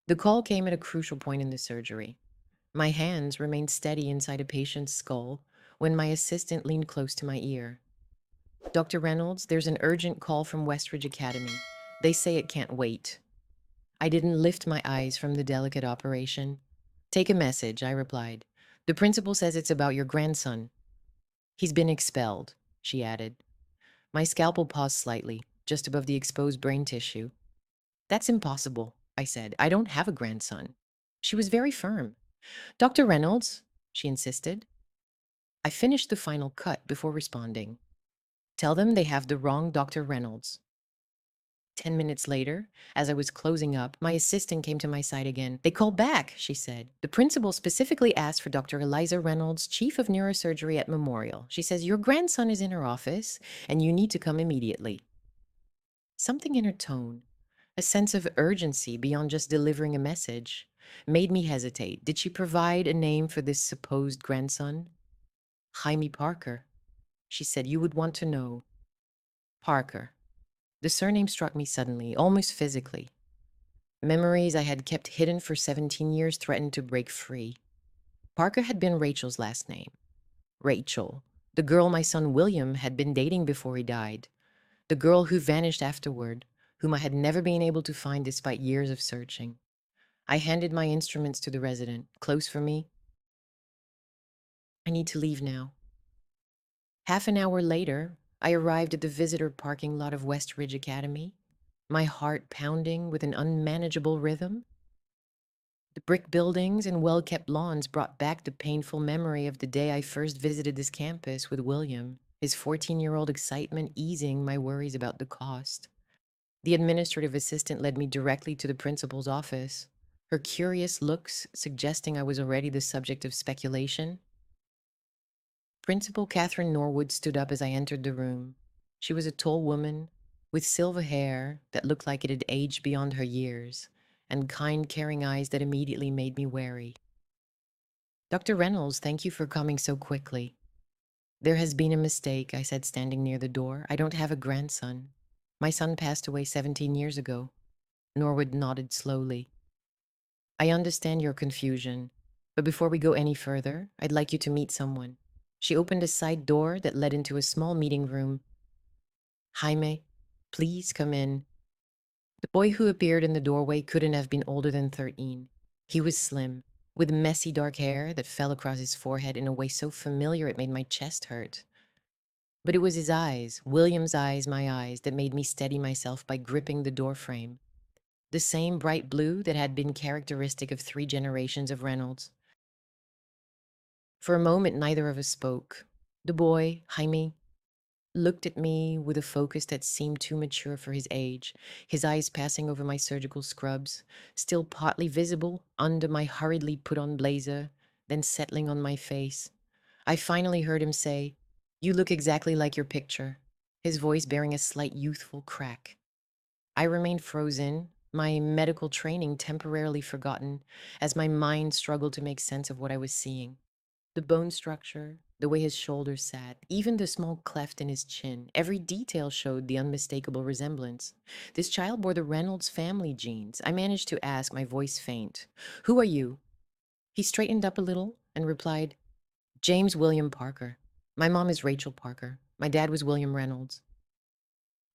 The call came at a crucial point in the surgery. My hands remained steady inside a patient's skull when my assistant leaned close to my ear. Dr. Reynolds, there's an urgent call from Westridge Academy. They say it can't wait. I didn't lift my eyes from the delicate operation. Take a message, I replied. The principal says it's about your grandson. He's been expelled, she added. My scalpel paused slightly, just above the exposed brain tissue. That's impossible, I said. I don't have a grandson. She was very firm. Dr. Reynolds, she insisted. I finished the final cut before responding. Tell them they have the wrong Dr. Reynolds. 10 minutes later, as I was closing up, my assistant came to my side again. They called back, she said. The principal specifically asked for Dr. Eliza Reynolds, chief of neurosurgery at Memorial. She says, your grandson is in her office and you need to come immediately. Something in her tone, a sense of urgency beyond just delivering a message, made me hesitate. Did she provide a name for this supposed grandson? Jaime Parker. She said, you would want to know. Parker. The surname struck me suddenly, almost physically. Memories I had kept hidden for 17 years threatened to break free. Parker had been Rachel's last name. Rachel, the girl my son William had been dating before he died. The girl who vanished afterward, whom I had never been able to find despite years of searching. I handed my instruments to the resident. Close for me? I need to leave now. Half an hour later, I arrived at the visitor parking lot of West Ridge Academy, my heart pounding with an unmanageable rhythm. The brick buildings and well-kept lawns brought back the painful memory of the day I first visited this campus with William, his 14-year-old excitement easing my worries about the cost. The administrative assistant led me directly to the principal's office, her curious looks suggesting I was already the subject of speculation. Principal Catherine Norwood stood up as I entered the room. She was a tall woman with silver hair that looked like it had aged beyond her years, and kind, caring eyes that immediately made me wary. Dr. Reynolds, thank you for coming so quickly. There has been a mistake, I said, standing near the door. I don't have a grandson. My son passed away 17 years ago. Norwood nodded slowly. I understand your confusion, but before we go any further, I'd like you to meet someone. She opened a side door that led into a small meeting room. Jaime, please come in. The boy who appeared in the doorway couldn't have been older than 13. He was slim, with messy dark hair that fell across his forehead in a way so familiar it made my chest hurt. But it was his eyes, William's eyes, my eyes, that made me steady myself by gripping the doorframe. The same bright blue that had been characteristic of 3 generations of Reynolds. For a moment, neither of us spoke. The boy, Jaime, looked at me with a focus that seemed too mature for his age, his eyes passing over my surgical scrubs, still partly visible under my hurriedly put-on blazer, then settling on my face. I finally heard him say, "You look exactly like your picture," his voice bearing a slight youthful crack. I remained frozen, my medical training temporarily forgotten, as my mind struggled to make sense of what I was seeing. The bone structure, the way his shoulders sat, even the small cleft in his chin, every detail showed the unmistakable resemblance. This child bore the Reynolds family genes. I managed to ask, my voice faint, "Who are you?" He straightened up a little and replied, "James William Parker. My mom is Rachel Parker. My dad was William Reynolds."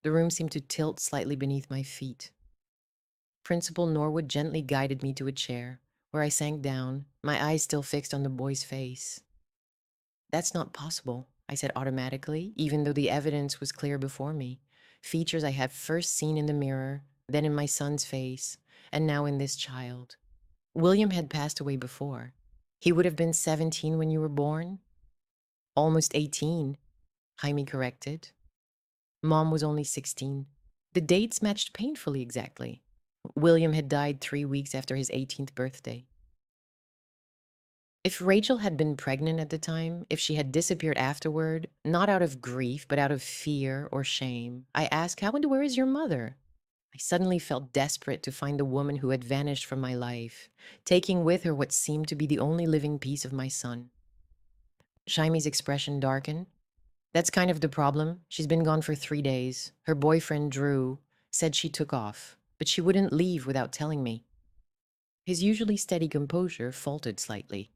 The room seemed to tilt slightly beneath my feet. Principal Norwood gently guided me to a chair, where I sank down, my eyes still fixed on the boy's face. "That's not possible," I said automatically, even though the evidence was clear before me. Features I had first seen in the mirror, then in my son's face, and now in this child. William had passed away before. He would have been 17 when you were born? Almost 18, Jaime corrected. Mom was only 16. The dates matched painfully exactly. William had died 3 weeks after his 18th birthday. If Rachel had been pregnant at the time, if she had disappeared afterward, not out of grief, but out of fear or shame, I asked, "How and where is your mother?" I suddenly felt desperate to find the woman who had vanished from my life, taking with her what seemed to be the only living piece of my son. Shaime's expression darkened. "That's kind of the problem. She's been gone for 3 days. Her boyfriend, Drew, said she took off, but she wouldn't leave without telling me." His usually steady composure faltered slightly.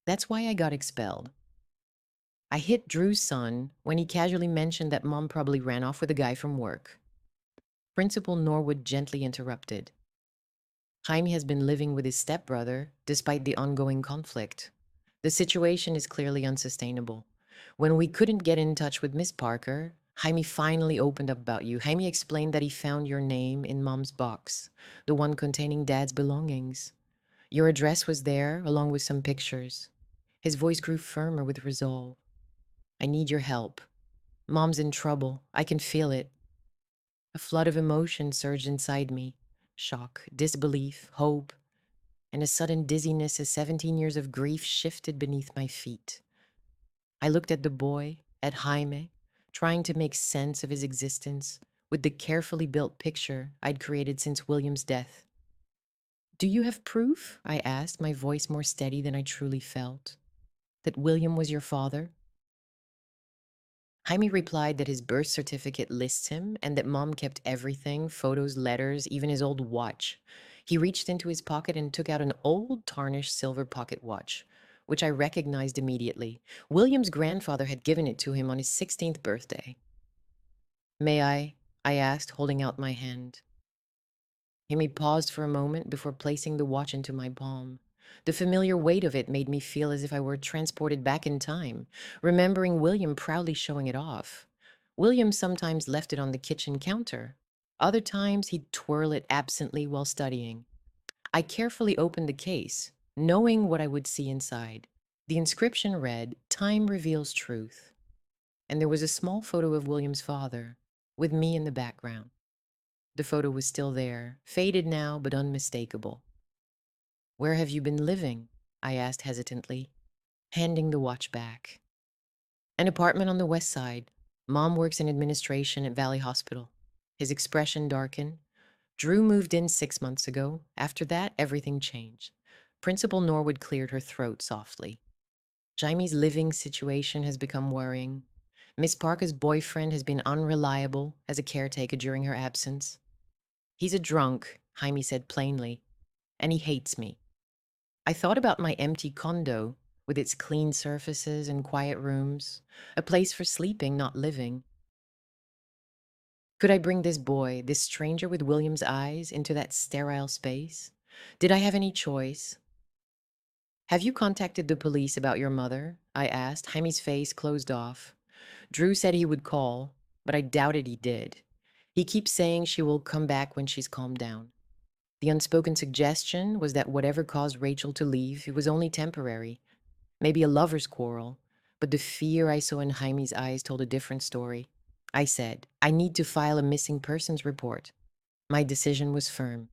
That's why I got expelled. I hit Drew's son when he casually mentioned that mom probably ran off with a guy from work. Principal Norwood gently interrupted. Jaime has been living with his stepbrother despite the ongoing conflict. The situation is clearly unsustainable. When we couldn't get in touch with Miss Parker, Jaime finally opened up about you. Jaime explained that he found your name in mom's box, the one containing dad's belongings. Your address was there, along with some pictures. His voice grew firmer with resolve. I need your help. Mom's in trouble. I can feel it. A flood of emotion surged inside me: shock, disbelief, hope, and a sudden dizziness as 17 years of grief shifted beneath my feet. I looked at the boy, at Jaime, trying to make sense of his existence with the carefully built picture I'd created since William's death. Do you have proof? I asked, my voice more steady than I truly felt. That William was your father? Jaime replied that his birth certificate lists him and that mom kept everything: photos, letters, even his old watch. He reached into his pocket and took out an old, tarnished silver pocket watch, which I recognized immediately. William's grandfather had given it to him on his 16th birthday. May I? I asked, holding out my hand. Jaime paused for a moment before placing the watch into my palm. The familiar weight of it made me feel as if I were transported back in time, remembering William proudly showing it off. William sometimes left it on the kitchen counter. Other times he'd twirl it absently while studying. I carefully opened the case, knowing what I would see inside. The inscription read, "Time reveals truth." And there was a small photo of William's father, with me in the background. The photo was still there, faded now, but unmistakable. Where have you been living? I asked hesitantly, handing the watch back. An apartment on the west side. Mom works in administration at Valley Hospital. His expression darkened. Drew moved in 6 months ago. After that, everything changed. Principal Norwood cleared her throat softly. Jaime's living situation has become worrying. Miss Parker's boyfriend has been unreliable as a caretaker during her absence. He's a drunk, Jaime said plainly, and he hates me. I thought about my empty condo with its clean surfaces and quiet rooms, a place for sleeping, not living. Could I bring this boy, this stranger with William's eyes, into that sterile space? Did I have any choice? Have you contacted the police about your mother? I asked. Jaime's face closed off. Drew said he would call, but I doubted he did. He keeps saying she will come back when she's calmed down. The unspoken suggestion was that whatever caused Rachel to leave, it was only temporary, maybe a lover's quarrel, but the fear I saw in Jaime's eyes told a different story. I said, I need to file a missing persons report. My decision was firm.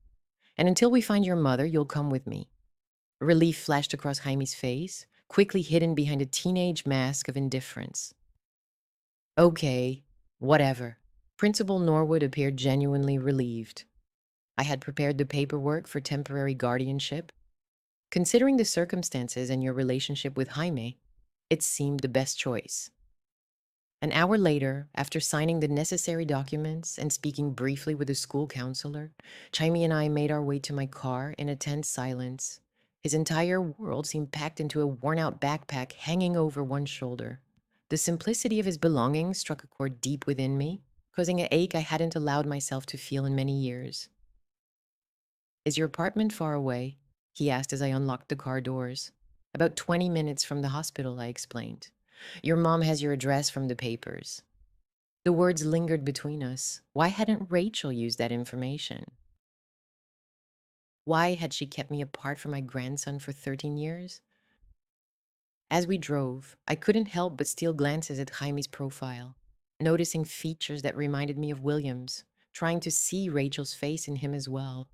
And until we find your mother, you'll come with me. Relief flashed across Jaime's face, quickly hidden behind a teenage mask of indifference. Okay, whatever. Principal Norwood appeared genuinely relieved. I had prepared the paperwork for temporary guardianship. Considering the circumstances and your relationship with Jaime, it seemed the best choice. An hour later, after signing the necessary documents and speaking briefly with the school counselor, Jaime and I made our way to my car in a tense silence. His entire world seemed packed into a worn-out backpack hanging over one shoulder. The simplicity of his belongings struck a chord deep within me, causing an ache I hadn't allowed myself to feel in many years. Is your apartment far away? He asked as I unlocked the car doors. About 20 minutes from the hospital, I explained. Your mom has your address from the papers. The words lingered between us. Why hadn't Rachel used that information? Why had she kept me apart from my grandson for 13 years? As we drove, I couldn't help but steal glances at Jaime's profile, noticing features that reminded me of William's, trying to see Rachel's face in him as well.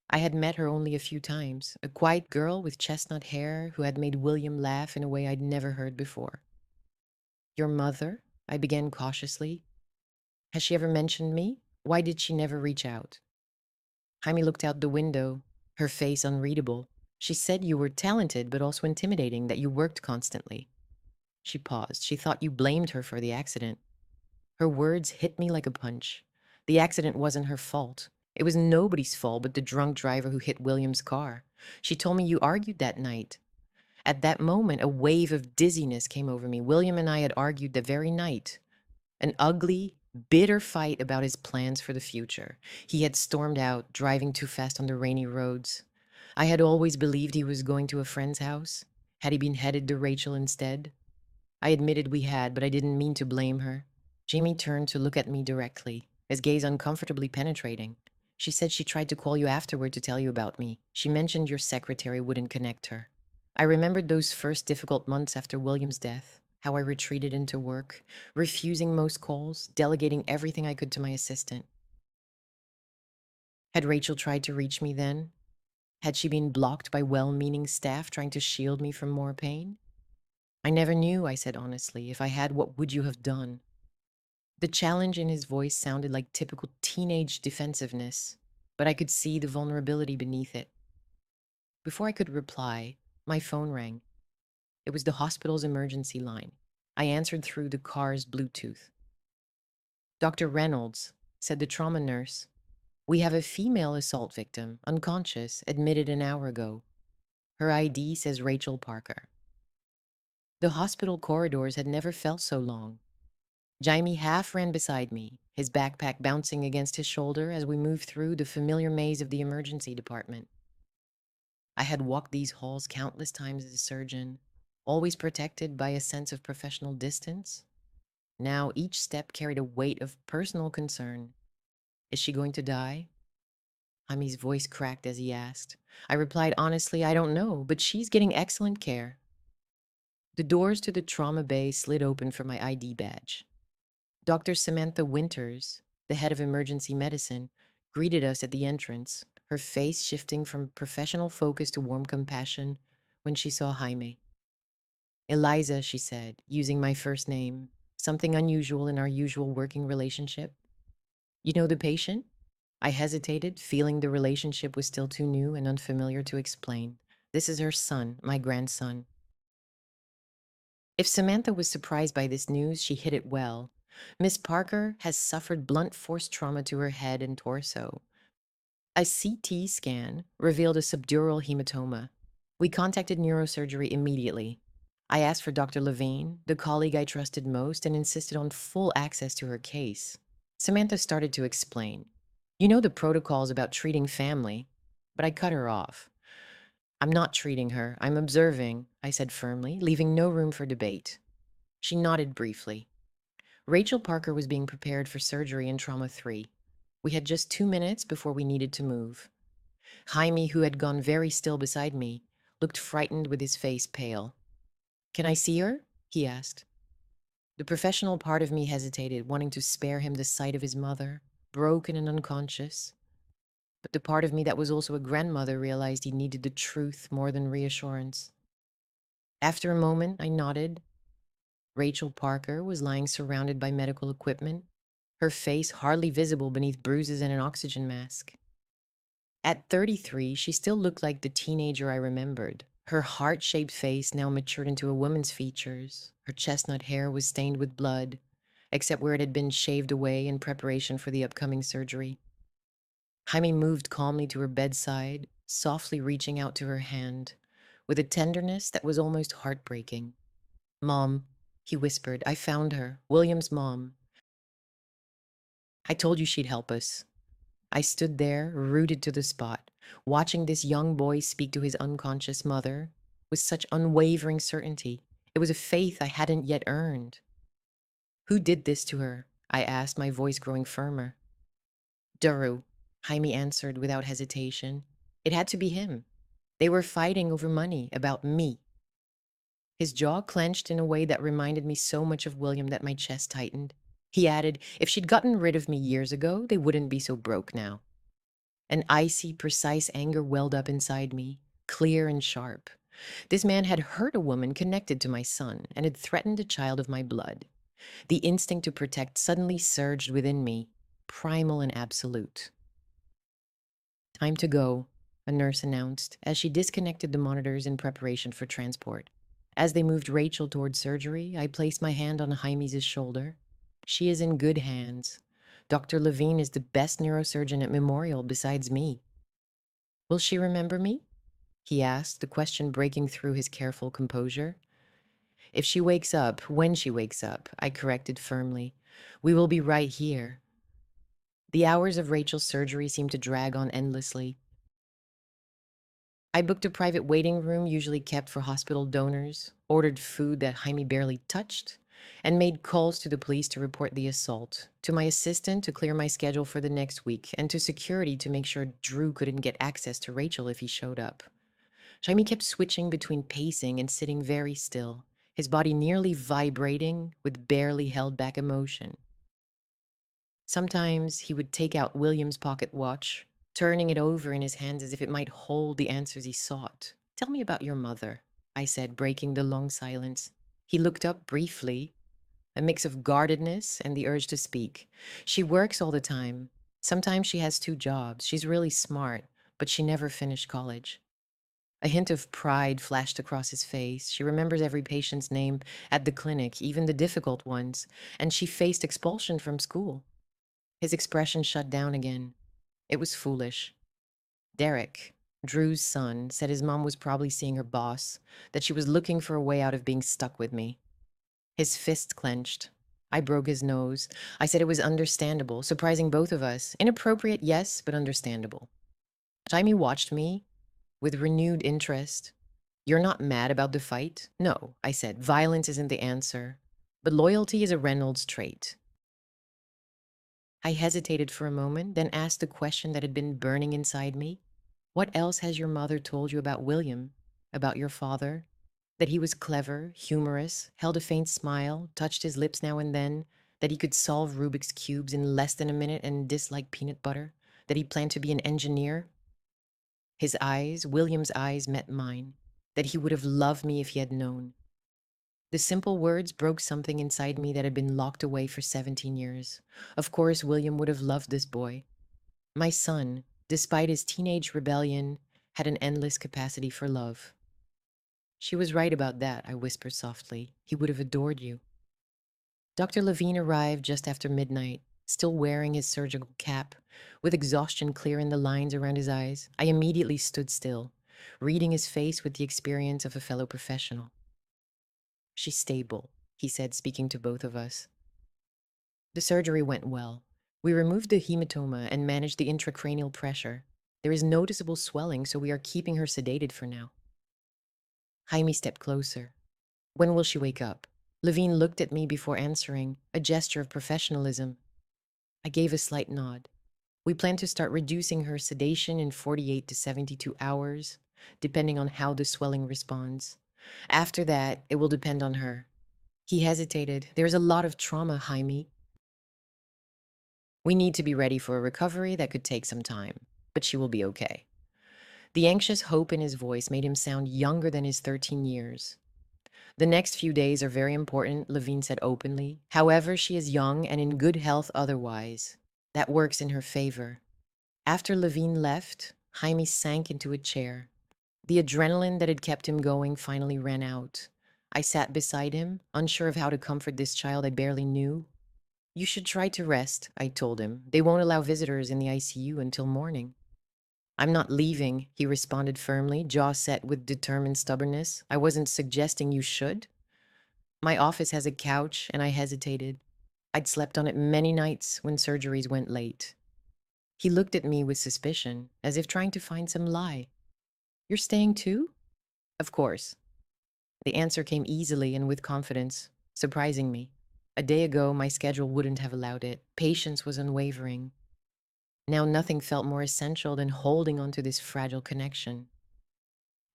I had met her only a few times, a quiet girl with chestnut hair who had made William laugh in a way I'd never heard before. Your mother? I began cautiously. Has she ever mentioned me? Why did she never reach out? Jaime looked out the window, her face unreadable. She said you were talented, but also intimidating, that you worked constantly. She paused. She thought you blamed her for the accident. Her words hit me like a punch. The accident wasn't her fault. It was nobody's fault but the drunk driver who hit William's car. She told me you argued that night. At that moment, a wave of dizziness came over me. William and I had argued that very night. An ugly, bitter fight about his plans for the future. He had stormed out, driving too fast on the rainy roads. I had always believed he was going to a friend's house. Had he been headed to Rachel instead? I admitted we had, but I didn't mean to blame her. Jamie turned to look at me directly, his gaze uncomfortably penetrating. She said she tried to call you afterward to tell you about me. She mentioned your secretary wouldn't connect her. I remembered those first difficult months after William's death, how I retreated into work, refusing most calls, delegating everything I could to my assistant. Had Rachel tried to reach me then? Had she been blocked by well-meaning staff trying to shield me from more pain? I never knew, I said honestly. If I had, what would you have done? The challenge in his voice sounded like typical teenage defensiveness, but I could see the vulnerability beneath it. Before I could reply, my phone rang. It was the hospital's emergency line. I answered through the car's Bluetooth. Dr. Reynolds, said the trauma nurse. We have a female assault victim, unconscious, admitted an hour ago. Her ID says Rachel Parker. The hospital corridors had never felt so long. Jaime half ran beside me, his backpack bouncing against his shoulder as we moved through the familiar maze of the emergency department. I had walked these halls countless times as a surgeon, always protected by a sense of professional distance. Now each step carried a weight of personal concern. Is she going to die? Jaime's voice cracked as he asked. I replied honestly, I don't know, but she's getting excellent care. The doors to the trauma bay slid open for my ID badge. Dr. Samantha Winters, the head of emergency medicine, greeted us at the entrance, her face shifting from professional focus to warm compassion when she saw Jaime. Eliza, she said, using my first name, something unusual in our usual working relationship. You know the patient? I hesitated, feeling the relationship was still too new and unfamiliar to explain. This is her son, my grandson. If Samantha was surprised by this news, she hid it well. Miss Parker has suffered blunt force trauma to her head and torso. A CT scan revealed a subdural hematoma. We contacted neurosurgery immediately. I asked for Dr. Levine, the colleague I trusted most, and insisted on full access to her case. Samantha started to explain. You know the protocols about treating family, but I cut her off. I'm not treating her, I'm observing, I said firmly, leaving no room for debate. She nodded briefly. Rachel Parker was being prepared for surgery in Trauma 3. We had just 2 minutes before we needed to move. Jaime, who had gone very still beside me, looked frightened with his face pale. Can I see her? He asked. The professional part of me hesitated, wanting to spare him the sight of his mother, broken and unconscious. But the part of me that was also a grandmother realized he needed the truth more than reassurance. After a moment, I nodded. Rachel Parker was lying surrounded by medical equipment, her face hardly visible beneath bruises and an oxygen mask. At 33, she still looked like the teenager I remembered. Her heart-shaped face now matured into a woman's features. Her chestnut hair was stained with blood, except where it had been shaved away in preparation for the upcoming surgery. Jaime moved calmly to her bedside, softly reaching out to her hand, with a tenderness that was almost heartbreaking. Mom, he whispered, I found her, William's mom. I told you she'd help us. I stood there, rooted to the spot, watching this young boy speak to his unconscious mother with such unwavering certainty. It was a faith I hadn't yet earned. Who did this to her? I asked, my voice growing firmer. Daru, Jaime answered without hesitation. It had to be him. They were fighting over money, about me. His jaw clenched in a way that reminded me so much of William that my chest tightened. He added, if she'd gotten rid of me years ago, they wouldn't be so broke now. An icy, precise anger welled up inside me, clear and sharp. This man had hurt a woman connected to my son and had threatened a child of my blood. The instinct to protect suddenly surged within me, primal and absolute. Time to go, a nurse announced as she disconnected the monitors in preparation for transport. As they moved Rachel toward surgery, I placed my hand on Jaime's shoulder. She is in good hands. Dr. Levine is the best neurosurgeon at Memorial besides me. Will she remember me? He asked, the question breaking through his careful composure. If she wakes up, when she wakes up, I corrected firmly. We will be right here. The hours of Rachel's surgery seemed to drag on endlessly. I booked a private waiting room usually kept for hospital donors, ordered food that Jaime barely touched, and made calls to the police to report the assault, to my assistant to clear my schedule for the next week, and to security to make sure Drew couldn't get access to Rachel if he showed up. Jaime kept switching between pacing and sitting very still, his body nearly vibrating with barely held back emotion. Sometimes he would take out William's pocket watch, turning it over in his hands as if it might hold the answers he sought. Tell me about your mother, I said, breaking the long silence. He looked up briefly, a mix of guardedness and the urge to speak. She works all the time. Sometimes she has two jobs. She's really smart, but she never finished college. A hint of pride flashed across his face. She remembers every patient's name at the clinic, even the difficult ones, and she faced expulsion from school. His expression shut down again. It was foolish. Derek, Drew's son, said his mom was probably seeing her boss, that she was looking for a way out of being stuck with me. His fist clenched. I broke his nose. I said it was understandable, surprising both of us. Inappropriate, yes, but understandable. Jaime watched me with renewed interest. You're not mad about the fight? No, I said. Violence isn't the answer. But loyalty is a Reynolds trait. I hesitated for a moment, then asked the question that had been burning inside me. What else has your mother told you about William? About your father? That he was clever, humorous, held a faint smile, touched his lips now and then, that he could solve Rubik's Cubes in less than a minute and dislike peanut butter, that he planned to be an engineer? His eyes, William's eyes, met mine, that he would have loved me if he had known. The simple words broke something inside me that had been locked away for 17 years. Of course, William would have loved this boy. My son, despite his teenage rebellion, had an endless capacity for love. She was right about that, I whispered softly. He would have adored you. Dr. Levine arrived just after midnight, still wearing his surgical cap, with exhaustion clear in the lines around his eyes. I immediately stood still, reading his face with the experience of a fellow professional. She's stable, he said, speaking to both of us. The surgery went well. We removed the hematoma and managed the intracranial pressure. There is noticeable swelling, so we are keeping her sedated for now. Jaime stepped closer. When will she wake up? Levine looked at me before answering, a gesture of professionalism. I gave a slight nod. We plan to start reducing her sedation in 48 to 72 hours, depending on how the swelling responds. After that, it will depend on her. He hesitated. There is a lot of trauma, Jaime. We need to be ready for a recovery that could take some time, but she will be okay. The anxious hope in his voice made him sound younger than his 13 years. The next few days are very important, Levine said openly. However, she is young and in good health otherwise. That works in her favor. After Levine left, Jaime sank into a chair. The adrenaline that had kept him going finally ran out. I sat beside him, unsure of how to comfort this child I barely knew. You should try to rest, I told him. They won't allow visitors in the ICU until morning. I'm not leaving, he responded firmly, jaw set with determined stubbornness. I wasn't suggesting you should. My office has a couch, and I hesitated. I'd slept on it many nights when surgeries went late. He looked at me with suspicion, as if trying to find some lie. You're staying too? Of course. The answer came easily and with confidence, surprising me. A day ago, my schedule wouldn't have allowed it. Patience was unwavering. Now nothing felt more essential than holding onto this fragile connection.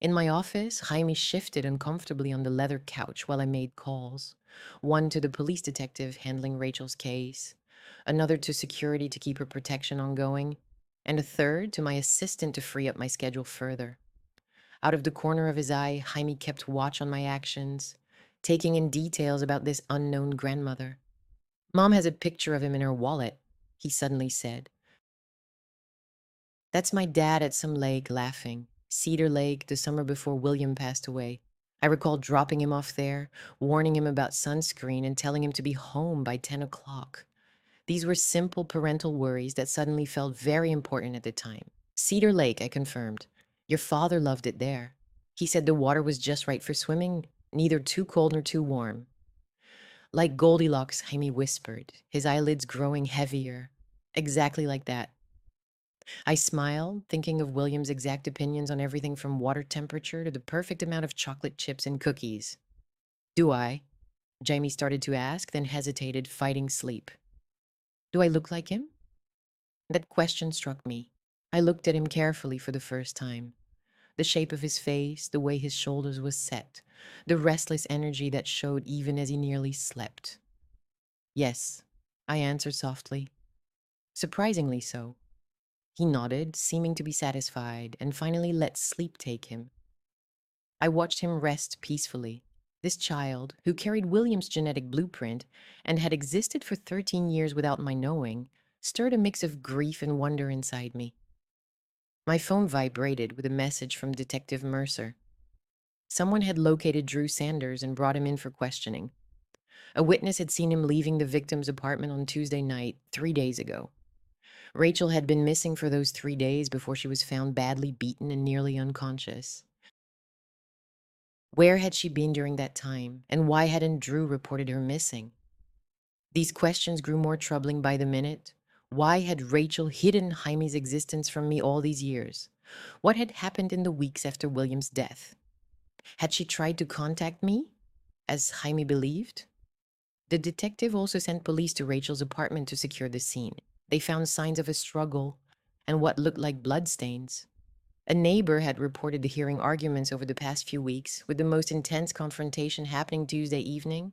In my office, Jaime shifted uncomfortably on the leather couch while I made calls. One to the police detective handling Rachel's case, another to security to keep her protection ongoing, and a third to my assistant to free up my schedule further. Out of the corner of his eye, Jaime kept watch on my actions, taking in details about this unknown grandmother. Mom has a picture of him in her wallet, he suddenly said. That's my dad at some lake laughing. Cedar Lake, the summer before William passed away. I recall dropping him off there, warning him about sunscreen and telling him to be home by 10 o'clock. These were simple parental worries that suddenly felt very important at the time. Cedar Lake, I confirmed. Your father loved it there. He said the water was just right for swimming, neither too cold nor too warm. Like Goldilocks, Jaime whispered, his eyelids growing heavier. Exactly like that. I smiled, thinking of William's exact opinions on everything from water temperature to the perfect amount of chocolate chips and cookies. Do I? Jamie started to ask, then hesitated, fighting sleep. Do I look like him? That question struck me. I looked at him carefully for the first time. The shape of his face, the way his shoulders was set, the restless energy that showed even as he nearly slept. Yes, I answered softly. Surprisingly so. He nodded, seeming to be satisfied, and finally let sleep take him. I watched him rest peacefully. This child, who carried William's genetic blueprint and had existed for 13 years without my knowing, stirred a mix of grief and wonder inside me. My phone vibrated with a message from Detective Mercer. Someone had located Drew Sanders and brought him in for questioning. A witness had seen him leaving the victim's apartment on Tuesday night, 3 days ago. Rachel had been missing for those 3 days before she was found badly beaten and nearly unconscious. Where had she been during that time, and why hadn't Drew reported her missing? These questions grew more troubling by the minute. Why had Rachel hidden Jaime's existence from me all these years? What had happened in the weeks after William's death? Had she tried to contact me, as Jaime believed? The detective also sent police to Rachel's apartment to secure the scene. They found signs of a struggle and what looked like bloodstains. A neighbor had reported the hearing arguments over the past few weeks, with the most intense confrontation happening Tuesday evening,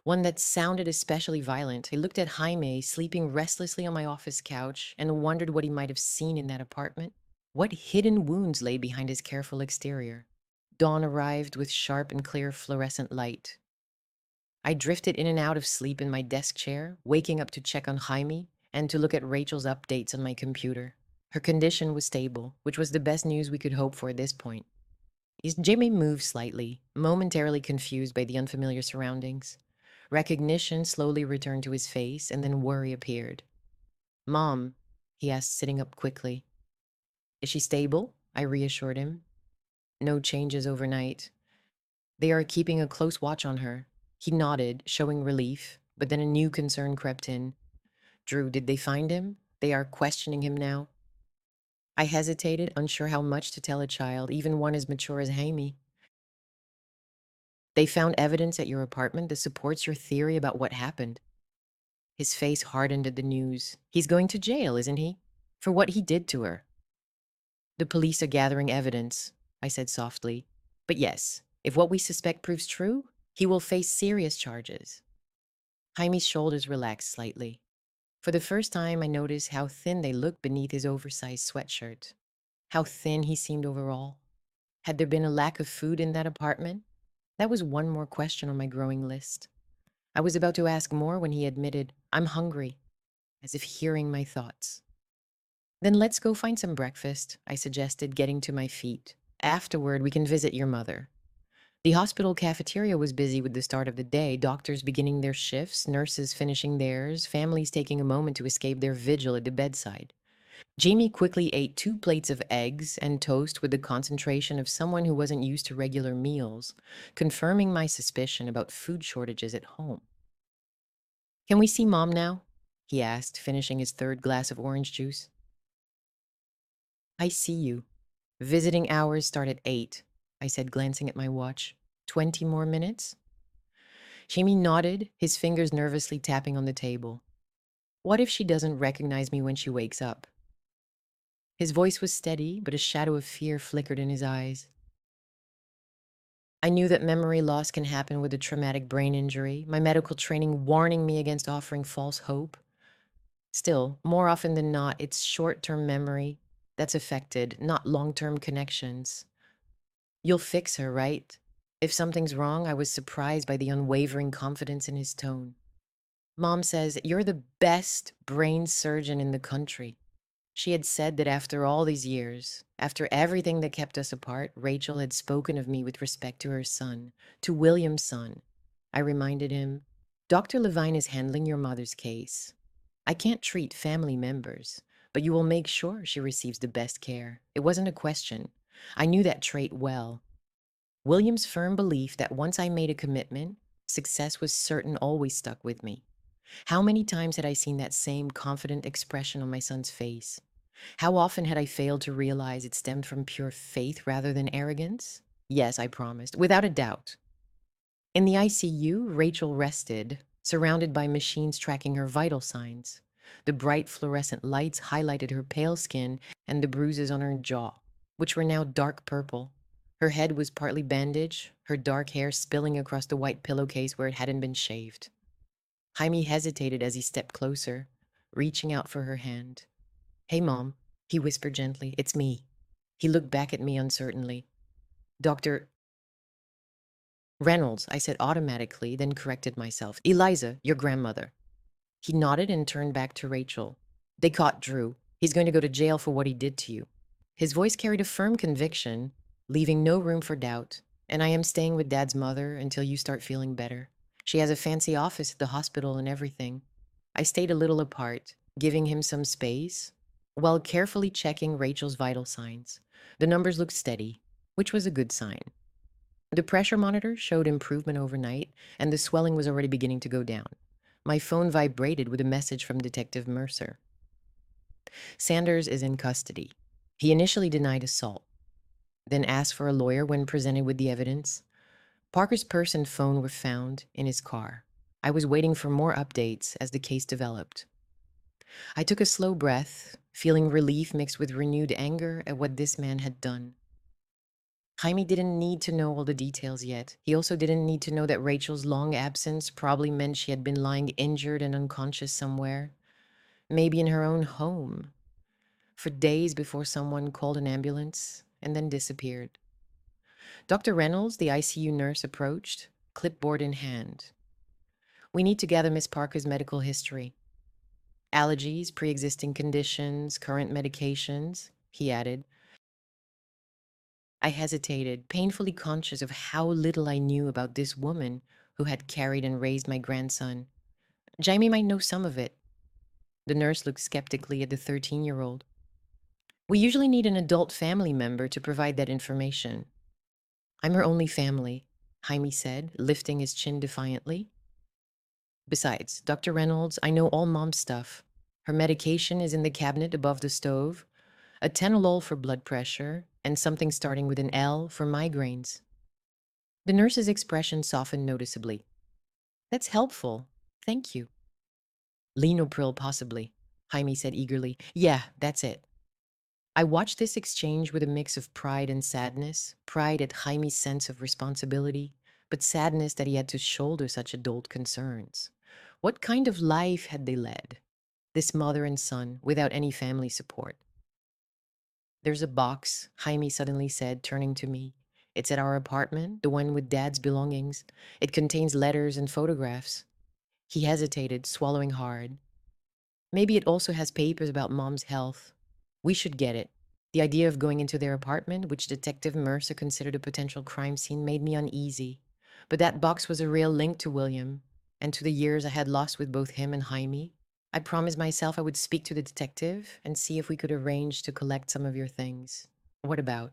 one that sounded especially violent. I looked at Jaime sleeping restlessly on my office couch and wondered what he might have seen in that apartment. What hidden wounds lay behind his careful exterior? Dawn arrived with sharp and clear fluorescent light. I drifted in and out of sleep in my desk chair, waking up to check on Jaime and to look at Rachel's updates on my computer. Her condition was stable, which was the best news we could hope for at this point. Jamie moved slightly, momentarily confused by the unfamiliar surroundings. Recognition slowly returned to his face, and then worry appeared. Mom, he asked, sitting up quickly. Is she stable? I reassured him. No changes overnight. They are keeping a close watch on her. He nodded, showing relief, but then a new concern crept in. Drew, did they find him? They are questioning him now. I hesitated, unsure how much to tell a child, even one as mature as Jaime. They found evidence at your apartment that supports your theory about what happened. His face hardened at the news. He's going to jail, isn't he? For what he did to her. The police are gathering evidence, I said softly. But yes, if what we suspect proves true, he will face serious charges. Jaime's shoulders relaxed slightly. For the first time, I noticed how thin they looked beneath his oversized sweatshirt. How thin he seemed overall. Had there been a lack of food in that apartment? That was one more question on my growing list. I was about to ask more when he admitted, I'm hungry, as if hearing my thoughts. Then let's go find some breakfast, I suggested, getting to my feet. Afterward, we can visit your mother. The hospital cafeteria was busy with the start of the day, doctors beginning their shifts, nurses finishing theirs, families taking a moment to escape their vigil at the bedside. Jamie quickly ate 2 plates of eggs and toast with the concentration of someone who wasn't used to regular meals, confirming my suspicion about food shortages at home. Can we see Mom now? He asked, finishing his third glass of orange juice. I see you. Visiting hours start at 8, I said, glancing at my watch. 20 more minutes? Jamie nodded, his fingers nervously tapping on the table. What if she doesn't recognize me when she wakes up? His voice was steady, but a shadow of fear flickered in his eyes. I knew that memory loss can happen with a traumatic brain injury, my medical training warning me against offering false hope. Still, more often than not, it's short-term memory that's affected, not long-term connections. You'll fix her, right? If something's wrong, I was surprised by the unwavering confidence in his tone. Mom says, you're the best brain surgeon in the country. She had said that after all these years, after everything that kept us apart, Rachel had spoken of me with respect to her son, to William's son. I reminded him, Dr. Levine is handling your mother's case. I can't treat family members, but you will make sure she receives the best care. It wasn't a question. I knew that trait well. William's firm belief that once I made a commitment, success was certain always stuck with me. How many times had I seen that same confident expression on my son's face? How often had I failed to realize it stemmed from pure faith rather than arrogance? Yes, I promised, without a doubt. In the ICU, Rachel rested, surrounded by machines tracking her vital signs. The bright fluorescent lights highlighted her pale skin and the bruises on her jaw, which were now dark purple. Her head was partly bandaged, her dark hair spilling across the white pillowcase where it hadn't been shaved. Jaime hesitated as he stepped closer, reaching out for her hand. "Hey, Mom," he whispered gently. "It's me." He looked back at me uncertainly. "Dr. Reynolds," I said automatically, then corrected myself. "Eliza, your grandmother." He nodded and turned back to Rachel. "They caught Drew. He's going to go to jail for what he did to you." His voice carried a firm conviction, leaving no room for doubt. "And I am staying with Dad's mother until you start feeling better. She has a fancy office at the hospital and everything." I stayed a little apart, giving him some space, while carefully checking Rachel's vital signs. The numbers looked steady, which was a good sign. The pressure monitor showed improvement overnight, and the swelling was already beginning to go down. My phone vibrated with a message from Detective Mercer. "Sanders is in custody. He initially denied assault, then asked for a lawyer when presented with the evidence. Parker's purse and phone were found in his car. I was waiting for more updates as the case developed. I took a slow breath, feeling relief mixed with renewed anger at what this man had done. Jaime didn't need to know all the details yet. He also didn't need to know that Rachel's long absence probably meant she had been lying injured and unconscious somewhere, maybe in her own home, for days before someone called an ambulance and then disappeared. Dr. Reynolds, the ICU nurse, approached, clipboard in hand. "We need to gather Miss Parker's medical history. Allergies, pre-existing conditions, current medications," he added. I hesitated, painfully conscious of how little I knew about this woman who had carried and raised my grandson. Jaime might know some of it. The nurse looked skeptically at the 13-year-old. "We usually need an adult family member to provide that information." "I'm her only family," Jaime said, lifting his chin defiantly. "Besides, Dr. Reynolds, I know all Mom's stuff. Her medication is in the cabinet above the stove. Atenolol for blood pressure, and something starting with an L for migraines." The nurse's expression softened noticeably. "That's helpful. Thank you." "Linopril, possibly," Jaime said eagerly. "Yeah, that's it." I watched this exchange with a mix of pride and sadness. Pride at Jaime's sense of responsibility, but sadness that he had to shoulder such adult concerns. What kind of life had they led, this mother and son, without any family support? "There's a box," Jaime suddenly said, turning to me. "It's at our apartment, the one with Dad's belongings. It contains letters and photographs." He hesitated, swallowing hard. "Maybe it also has papers about Mom's health. We should get it." The idea of going into their apartment, which Detective Mercer considered a potential crime scene, made me uneasy. But that box was a real link to William, and to the years I had lost with both him and Jaime. I promised myself I would speak to the detective and see if we could arrange to collect some of your things. "What about?"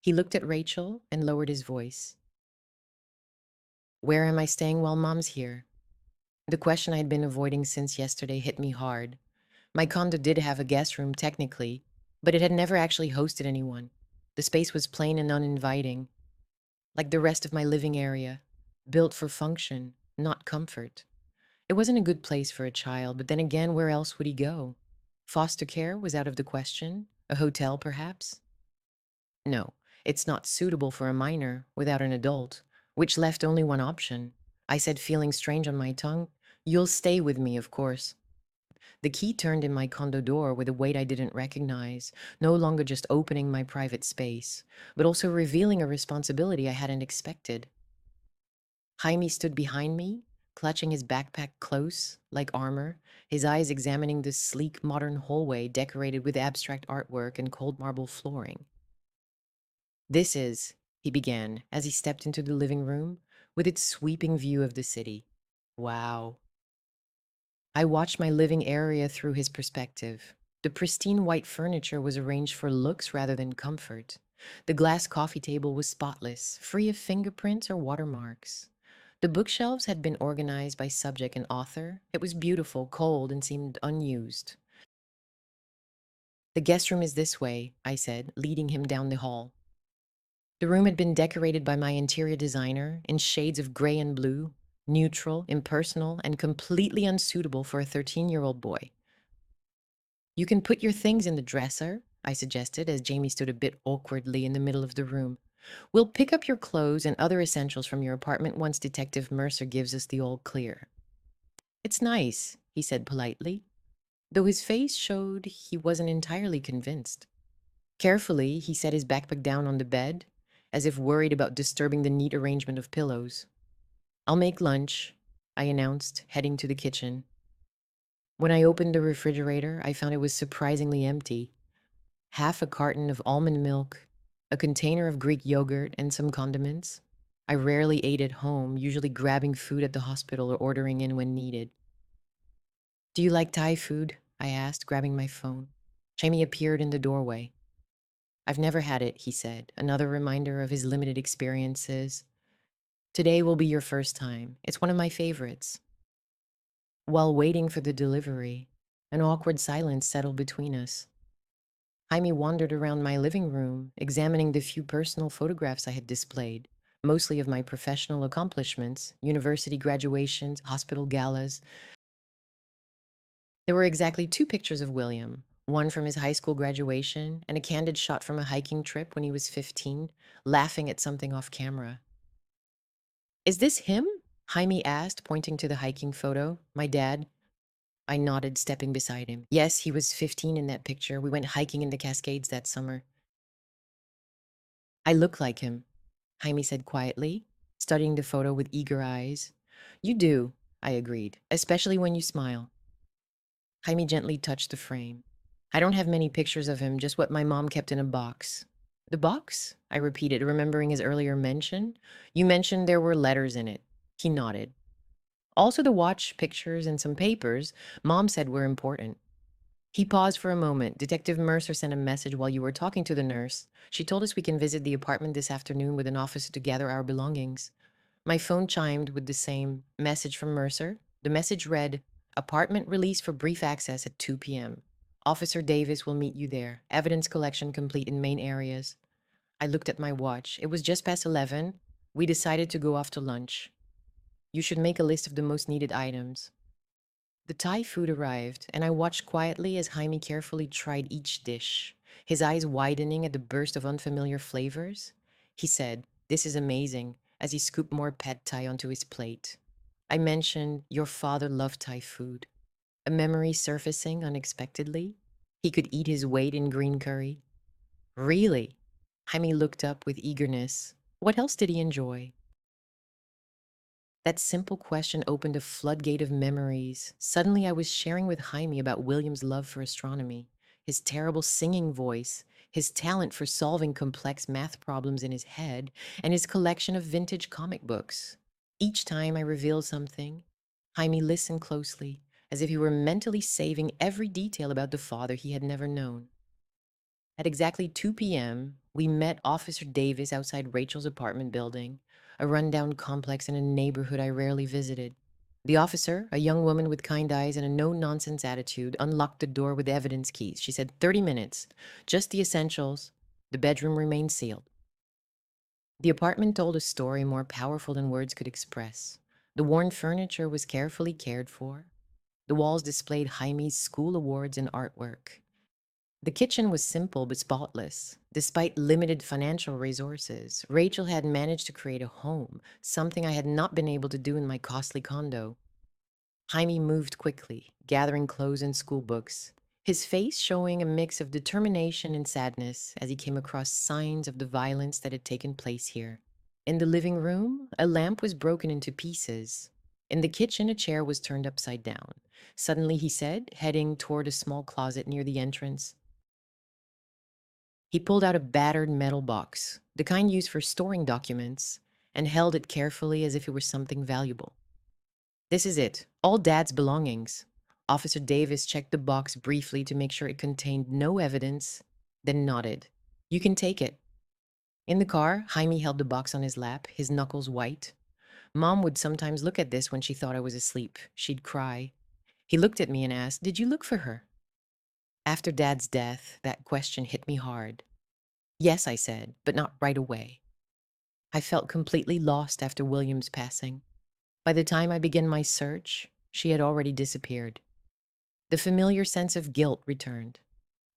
He looked at Rachel and lowered his voice. "Where am I staying while Mom's here?" The question I had been avoiding since yesterday hit me hard. My condo did have a guest room, technically, but it had never actually hosted anyone. The space was plain and uninviting, like the rest of my living area, built for function, not comfort. It wasn't a good place for a child, but then again, where else would he go? Foster care was out of the question. A hotel, perhaps? No, it's not suitable for a minor without an adult, which left only one option. I said, feeling strange on my tongue, "You'll stay with me, of course." The key turned in my condo door with a weight I didn't recognize, no longer just opening my private space, but also revealing a responsibility I hadn't expected. Jaime stood behind me, clutching his backpack close, like armor, his eyes examining the sleek modern hallway decorated with abstract artwork and cold marble flooring. "This is," he began as he stepped into the living room with its sweeping view of the city. "Wow." I watched my living area through his perspective. The pristine white furniture was arranged for looks rather than comfort. The glass coffee table was spotless, free of fingerprints or watermarks. The bookshelves had been organized by subject and author. It was beautiful, cold, and seemed unused. "The guest room is this way," I said, leading him down the hall. The room had been decorated by my interior designer in shades of gray and blue, neutral, impersonal, and completely unsuitable for a 13-year-old boy. "You can put your things in the dresser," I suggested as Jamie stood a bit awkwardly in the middle of the room. "We'll pick up your clothes and other essentials from your apartment once Detective Mercer gives us the all clear." "It's nice," he said politely, though his face showed he wasn't entirely convinced. Carefully, he set his backpack down on the bed, as if worried about disturbing the neat arrangement of pillows. "I'll make lunch," I announced, heading to the kitchen. When I opened the refrigerator, I found it was surprisingly empty. Half a carton of almond milk, a container of Greek yogurt, and some condiments. I rarely ate at home, usually grabbing food at the hospital or ordering in when needed. "Do you like Thai food?" I asked, grabbing my phone. Jamie appeared in the doorway. "I've never had it," he said, another reminder of his limited experiences. "Today will be your first time. It's one of my favorites." While waiting for the delivery, an awkward silence settled between us. Jaime wandered around my living room, examining the few personal photographs I had displayed, mostly of my professional accomplishments, university graduations, hospital galas. There were exactly 2 pictures of William, one from his high school graduation and a candid shot from a hiking trip when he was 15, laughing at something off camera. "Is this him?" Jaime asked, pointing to the hiking photo. "My dad." I nodded, stepping beside him. "Yes, he was 15 in that picture. We went hiking in the Cascades that summer." "I look like him," Jaime said quietly, studying the photo with eager eyes. "You do," I agreed, "especially when you smile." Jaime gently touched the frame. "I don't have many pictures of him, just what my mom kept in a box." "The box?" I repeated, remembering his earlier mention. "You mentioned there were letters in it." He nodded. "Also the watch, pictures, and some papers Mom said were important." He paused for a moment. "Detective Mercer sent a message while you were talking to the nurse. She told us we can visit the apartment this afternoon with an officer to gather our belongings." My phone chimed with the same message from Mercer. The message read, "Apartment released for brief access at 2 p.m. Officer Davis will meet you there. Evidence collection complete in main areas." I looked at my watch. It was just past 11. We decided to go off to lunch. "You should make a list of the most needed items." The Thai food arrived, and I watched quietly as Jaime carefully tried each dish, his eyes widening at the burst of unfamiliar flavors. He said, "This is amazing," as he scooped more pad Thai onto his plate. I mentioned, "Your father loved Thai food," a memory surfacing unexpectedly. He could eat his weight in green curry. "Really?" Jaime looked up with eagerness. "What else did he enjoy?" That simple question opened a floodgate of memories. Suddenly, I was sharing with Jaime about William's love for astronomy, his terrible singing voice, his talent for solving complex math problems in his head, and his collection of vintage comic books. Each time I revealed something, Jaime listened closely, as if he were mentally saving every detail about the father he had never known. At exactly 2 p.m., we met Officer Davis outside Rachel's apartment building, a rundown complex in a neighborhood I rarely visited. The officer, a young woman with kind eyes and a no nonsense attitude, unlocked the door with evidence keys. She said, 30 minutes, just the essentials. The bedroom remained sealed. The apartment told a story more powerful than words could express. The worn furniture was carefully cared for. The walls displayed Jaime's school awards and artwork. The kitchen was simple but spotless. Despite limited financial resources, Rachel had managed to create a home, something I had not been able to do in my costly condo. Jaime moved quickly, gathering clothes and school books, his face showing a mix of determination and sadness as he came across signs of the violence that had taken place here. In the living room, a lamp was broken into pieces. In the kitchen, a chair was turned upside down. Suddenly, he said, heading toward a small closet near the entrance. He pulled out a battered metal box, the kind used for storing documents, and held it carefully as if it were something valuable. "This is it, all Dad's belongings." Officer Davis checked the box briefly to make sure it contained no evidence, then nodded. You can take it. In the car, Jaime held the box on his lap, his knuckles white. Mom would sometimes look at this when she thought I was asleep. She'd cry. He looked at me and asked, "Did you look for her?" After Dad's death, that question hit me hard. Yes, I said, but not right away. I felt completely lost after William's passing. By the time I began my search, she had already disappeared. The familiar sense of guilt returned.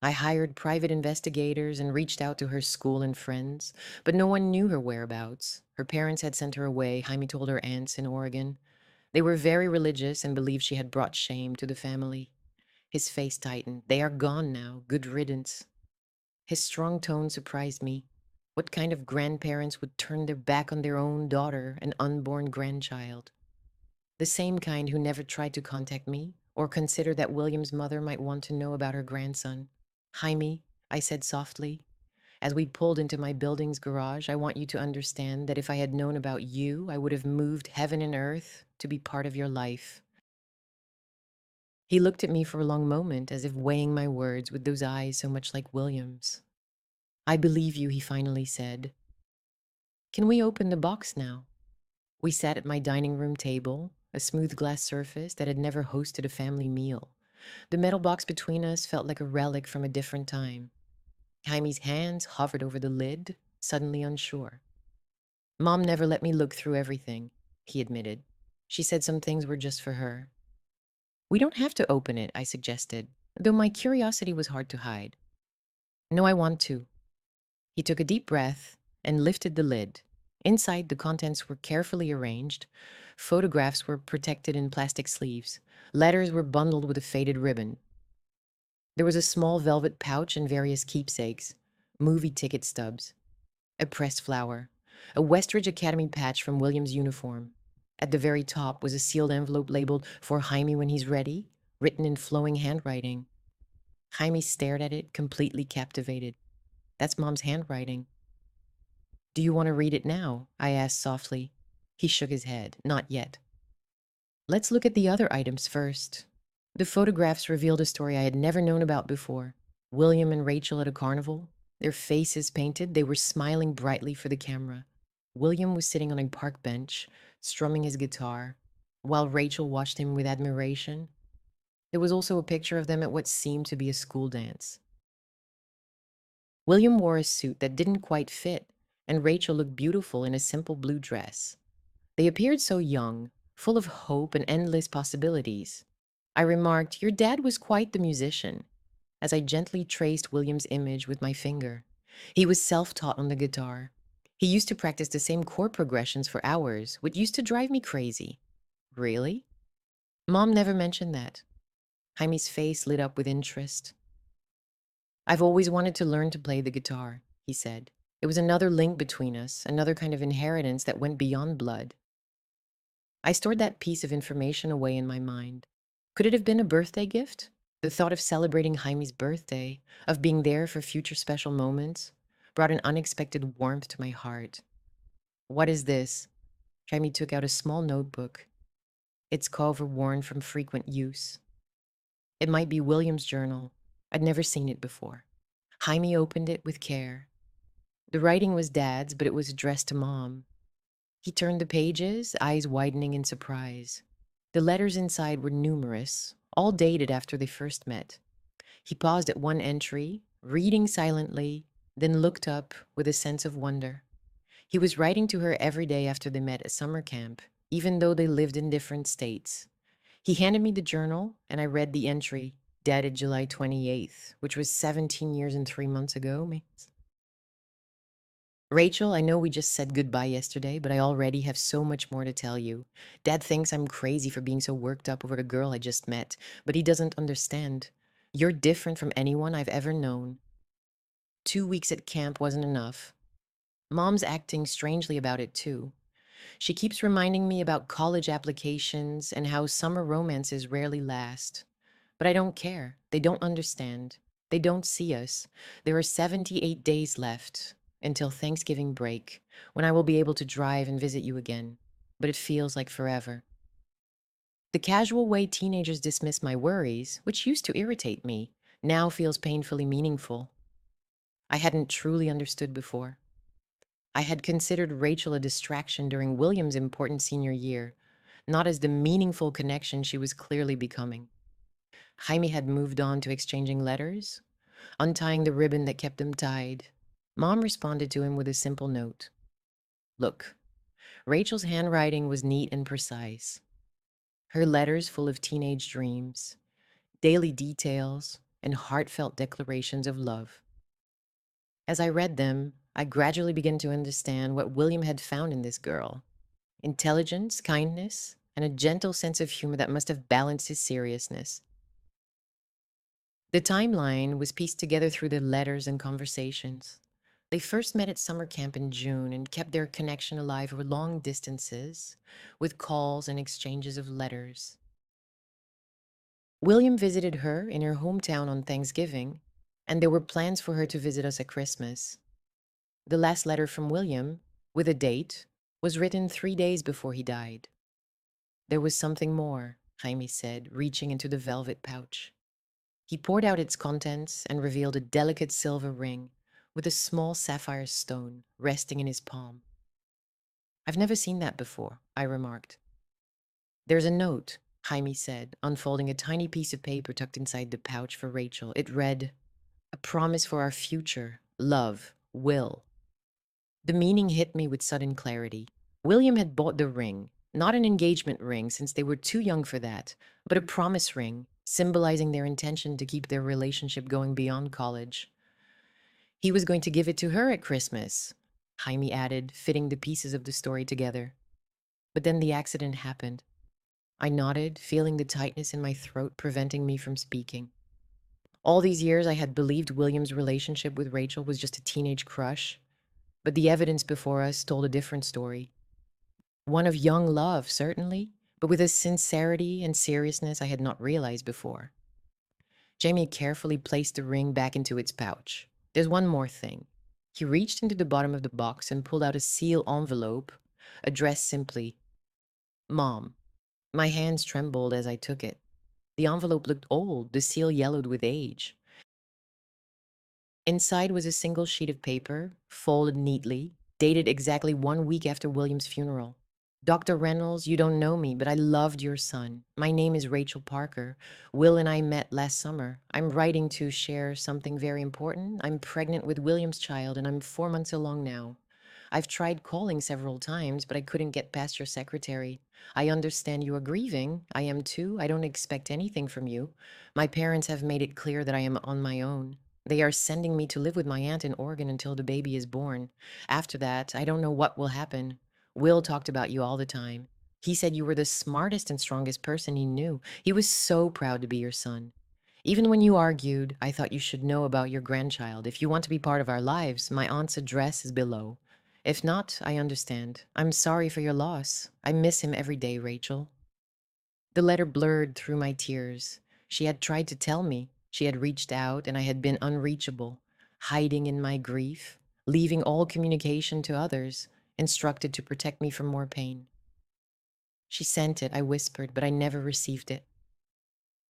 I hired private investigators and reached out to her school and friends, but no one knew her whereabouts. Her parents had sent her away, Jaime told her aunts in Oregon. They were very religious and believed she had brought shame to the family. His face tightened. They are gone now. Good riddance. His strong tone surprised me. What kind of grandparents would turn their back on their own daughter, an unborn grandchild? The same kind who never tried to contact me or consider that William's mother might want to know about her grandson. Jaime, I said softly, as we pulled into my building's garage, I want you to understand that if I had known about you, I would have moved heaven and earth to be part of your life. He looked at me for a long moment, as if weighing my words with those eyes so much like William's. I believe you, he finally said. Can we open the box now? We sat at my dining room table, a smooth glass surface that had never hosted a family meal. The metal box between us felt like a relic from a different time. Jaime's hands hovered over the lid, suddenly unsure. Mom never let me look through everything, he admitted. She said some things were just for her. We don't have to open it, I suggested, though my curiosity was hard to hide. No, I want to. He took a deep breath and lifted the lid. Inside, the contents were carefully arranged. Photographs were protected in plastic sleeves. Letters were bundled with a faded ribbon. There was a small velvet pouch and various keepsakes, movie ticket stubs, a pressed flower, a Westridge Academy patch from William's uniform. At the very top was a sealed envelope labeled "For Jaime when he's ready," written in flowing handwriting. Jaime stared at it, completely captivated. That's Mom's handwriting. Do you want to read it now? I asked softly. He shook his head. Not yet. Let's look at the other items first. The photographs revealed a story I had never known about before. William and Rachel at a carnival, their faces painted, they were smiling brightly for the camera. William was sitting on a park bench, strumming his guitar, while Rachel watched him with admiration. There was also a picture of them at what seemed to be a school dance. William wore a suit that didn't quite fit, and Rachel looked beautiful in a simple blue dress. They appeared so young, full of hope and endless possibilities. I remarked, "Your dad was quite the musician," as I gently traced William's image with my finger. He was self-taught on the guitar. He used to practice the same chord progressions for hours, which used to drive me crazy. Really? Mom never mentioned that. Jaime's face lit up with interest. I've always wanted to learn to play the guitar, he said. It was another link between us, another kind of inheritance that went beyond blood. I stored that piece of information away in my mind. Could it have been a birthday gift? The thought of celebrating Jaime's birthday, of being there for future special moments, brought an unexpected warmth to my heart. What is this? Jaime took out a small notebook, its cover worn from frequent use. It might be William's journal. I'd never seen it before. Jaime opened it with care. The writing was Dad's, but it was addressed to Mom. He turned the pages, eyes widening in surprise. The letters inside were numerous, all dated after they first met. He paused at one entry, reading silently, then looked up with a sense of wonder. He was writing to her every day after they met at summer camp, even though they lived in different states. He handed me the journal, and I read the entry, dated July 28th, which was 17 years and 3 months ago. Rachel, I know we just said goodbye yesterday, but I already have so much more to tell you. Dad thinks I'm crazy for being so worked up over the girl I just met, but he doesn't understand. You're different from anyone I've ever known. 2 weeks at camp wasn't enough. Mom's acting strangely about it, too. She keeps reminding me about college applications and how summer romances rarely last. But I don't care. They don't understand. They don't see us. There are 78 days left until Thanksgiving break, when I will be able to drive and visit you again. But it feels like forever. The casual way teenagers dismiss my worries, which used to irritate me, now feels painfully meaningful. I hadn't truly understood before. I had considered Rachel a distraction during William's important senior year, not as the meaningful connection she was clearly becoming. Jaime had moved on to exchanging letters, untying the ribbon that kept them tied. Mom responded to him with a simple note. Look, Rachel's handwriting was neat and precise. Her letters full of teenage dreams, daily details, and heartfelt declarations of love. As I read them, I gradually began to understand what William had found in this girl: intelligence, kindness, and a gentle sense of humor that must have balanced his seriousness. The timeline was pieced together through the letters and conversations. They first met at summer camp in June and kept their connection alive over long distances with calls and exchanges of letters. William visited her in her hometown on Thanksgiving, and there were plans for her to visit us at Christmas. The last letter from William, with a date, was written 3 days before he died. There was something more, Jaime said, reaching into the velvet pouch. He poured out its contents and revealed a delicate silver ring with a small sapphire stone resting in his palm. I've never seen that before, I remarked. There's a note, Jaime said, unfolding a tiny piece of paper tucked inside the pouch for Rachel. It read, "A promise for our future, love, Will." The meaning hit me with sudden clarity. William had bought the ring, not an engagement ring since they were too young for that, but a promise ring, symbolizing their intention to keep their relationship going beyond college. He was going to give it to her at Christmas, Jaime added, fitting the pieces of the story together. But then the accident happened. I nodded, feeling the tightness in my throat preventing me from speaking. All these years I had believed William's relationship with Rachel was just a teenage crush, but the evidence before us told a different story. One of young love, certainly, but with a sincerity and seriousness I had not realized before. Jamie carefully placed the ring back into its pouch. There's one more thing. He reached into the bottom of the box and pulled out a seal envelope, addressed simply, Mom. My hands trembled as I took it. The envelope looked old, the seal yellowed with age. Inside was a single sheet of paper, folded neatly, dated exactly 1 week after William's funeral. Dr. Reynolds, you don't know me, but I loved your son. My name is Rachel Parker. Will and I met last summer. I'm writing to share something very important. I'm pregnant with William's child, and I'm 4 months along now. I've tried calling several times, but I couldn't get past your secretary. I understand you are grieving. I am too. I don't expect anything from you. My parents have made it clear that I am on my own. They are sending me to live with my aunt in Oregon until the baby is born. After that, I don't know what will happen. Will talked about you all the time. He said you were the smartest and strongest person he knew. He was so proud to be your son. Even when you argued, I thought you should know about your grandchild. If you want to be part of our lives, my aunt's address is below. If not, I understand. I'm sorry for your loss. I miss him every day, Rachel. The letter blurred through my tears. She had tried to tell me. She had reached out, and I had been unreachable, hiding in my grief, leaving all communication to others, instructed to protect me from more pain. She sent it, I whispered, but I never received it.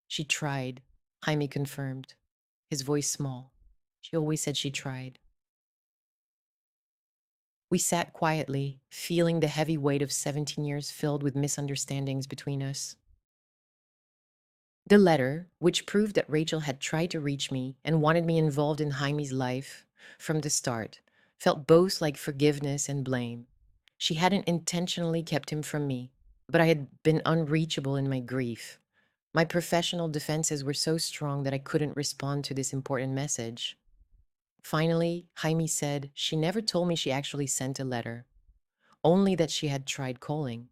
She tried, Jaime confirmed, his voice small. She always said she tried. We sat quietly, feeling the heavy weight of 17 years filled with misunderstandings between us. The letter, which proved that Rachel had tried to reach me and wanted me involved in Jaime's life from the start, felt both like forgiveness and blame. She hadn't intentionally kept him from me, but I had been unreachable in my grief. My professional defenses were so strong that I couldn't respond to this important message. Finally, Jaime said she never told me she actually sent a letter, only that she had tried calling.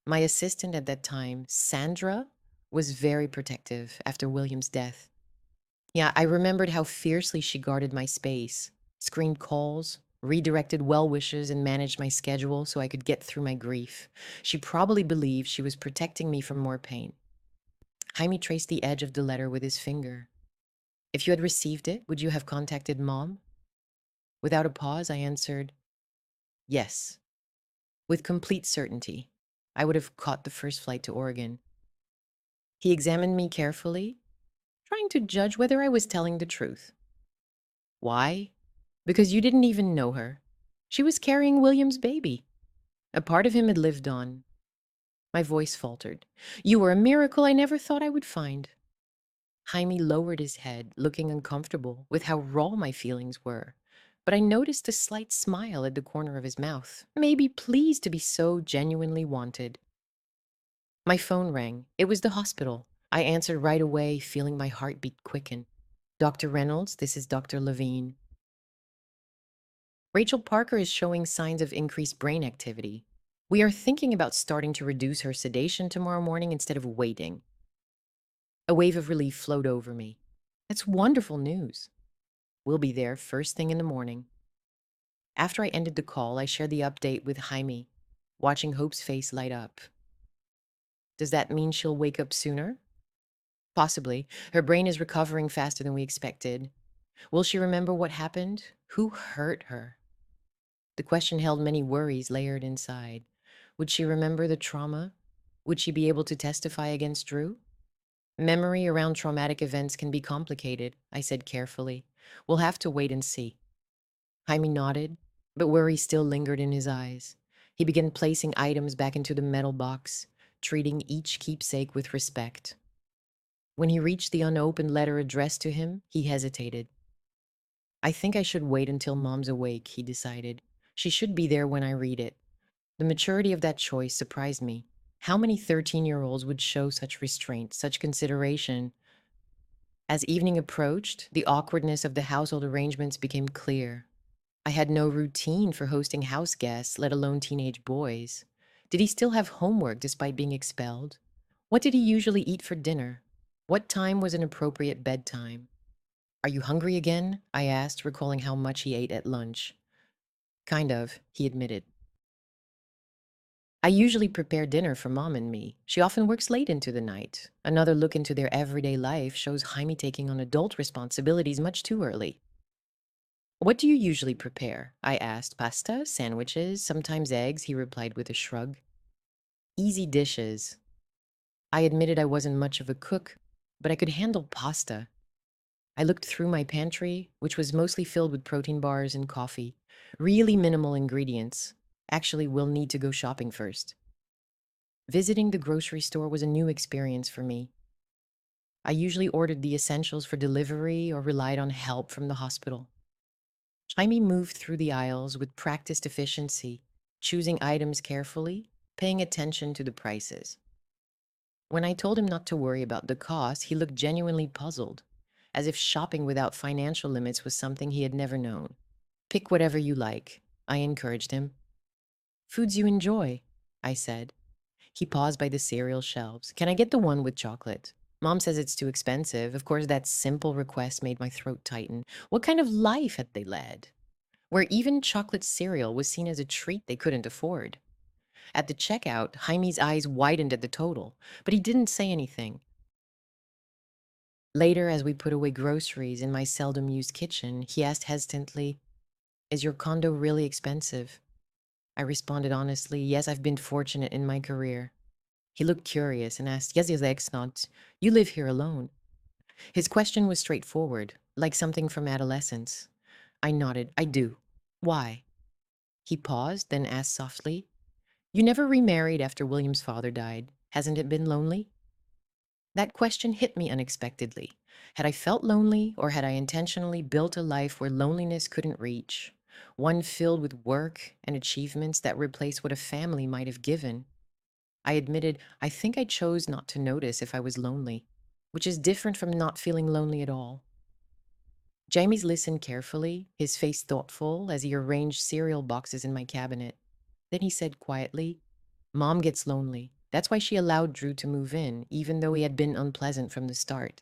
My assistant at that time, Sandra, was very protective after William's death. Yeah, I remembered how fiercely she guarded my space, screened calls, redirected well wishes, and managed my schedule so I could get through my grief. She probably believed she was protecting me from more pain. Jaime traced the edge of the letter with his finger. If you had received it, would you have contacted Mom? Without a pause, I answered, yes. With complete certainty. I would have caught the first flight to Oregon. He examined me carefully, trying to judge whether I was telling the truth. Why? Because you didn't even know her. She was carrying William's baby. A part of him had lived on. My voice faltered. You were a miracle I never thought I would find. Jaime lowered his head, looking uncomfortable with how raw my feelings were. But I noticed a slight smile at the corner of his mouth, maybe pleased to be so genuinely wanted. My phone rang. It was the hospital. I answered right away, feeling my heartbeat quicken. Dr. Reynolds, this is Dr. Levine. Rachel Parker is showing signs of increased brain activity. We are thinking about starting to reduce her sedation tomorrow morning instead of waiting. A wave of relief flowed over me. That's wonderful news. We'll be there first thing in the morning. After I ended the call, I shared the update with Jaime, watching Hope's face light up. Does that mean she'll wake up sooner? Possibly. Her brain is recovering faster than we expected. Will she remember what happened? Who hurt her? The question held many worries layered inside. Would she remember the trauma? Would she be able to testify against Drew? Memory around traumatic events can be complicated, I said carefully. We'll have to wait and see. Jaime nodded, but worry still lingered in his eyes. He began placing items back into the metal box, treating each keepsake with respect. When he reached the unopened letter addressed to him, he hesitated. I think I should wait until Mom's awake, he decided. She should be there when I read it. The maturity of that choice surprised me. How many 13-year-olds would show such restraint, such consideration? As evening approached, the awkwardness of the household arrangements became clear. I had no routine for hosting house guests, let alone teenage boys. Did he still have homework despite being expelled? What did he usually eat for dinner? What time was an appropriate bedtime? Are you hungry again? I asked, recalling how much he ate at lunch. Kind of, he admitted. I usually prepare dinner for Mom and me. She often works late into the night. Another look into their everyday life shows Jaime taking on adult responsibilities much too early. What do you usually prepare? I asked. Pasta, sandwiches, sometimes eggs, he replied with a shrug. Easy dishes. I admitted I wasn't much of a cook, but I could handle pasta. I looked through my pantry, which was mostly filled with protein bars and coffee. Really minimal ingredients. Actually, we'll need to go shopping first. Visiting the grocery store was a new experience for me. I usually ordered the essentials for delivery or relied on help from the hospital. Jaime moved through the aisles with practiced efficiency, choosing items carefully, paying attention to the prices. When I told him not to worry about the cost, he looked genuinely puzzled, as if shopping without financial limits was something he had never known. Pick whatever you like, I encouraged him. Foods you enjoy, I said. He paused by the cereal shelves. Can I get the one with chocolate? Mom says it's too expensive. Of course, that simple request made my throat tighten. What kind of life had they led? Where even chocolate cereal was seen as a treat they couldn't afford. At the checkout, Jaime's eyes widened at the total, but he didn't say anything. Later, as we put away groceries in my seldom used kitchen, he asked hesitantly, Is your condo really expensive? I responded honestly, Yes, I've been fortunate in my career. He looked curious and asked, Yes, not. You live here alone. His question was straightforward, like something from adolescence. I nodded, I do. Why? He paused, then asked softly, You never remarried after William's father died. Hasn't it been lonely? That question hit me unexpectedly. Had I felt lonely, or had I intentionally built a life where loneliness couldn't reach? One filled with work and achievements that replaced what a family might have given. I admitted, I think I chose not to notice if I was lonely, which is different from not feeling lonely at all. Jamie's listened carefully, his face thoughtful as he arranged cereal boxes in my cabinet. Then he said quietly, Mom gets lonely. That's why she allowed Drew to move in, even though he had been unpleasant from the start.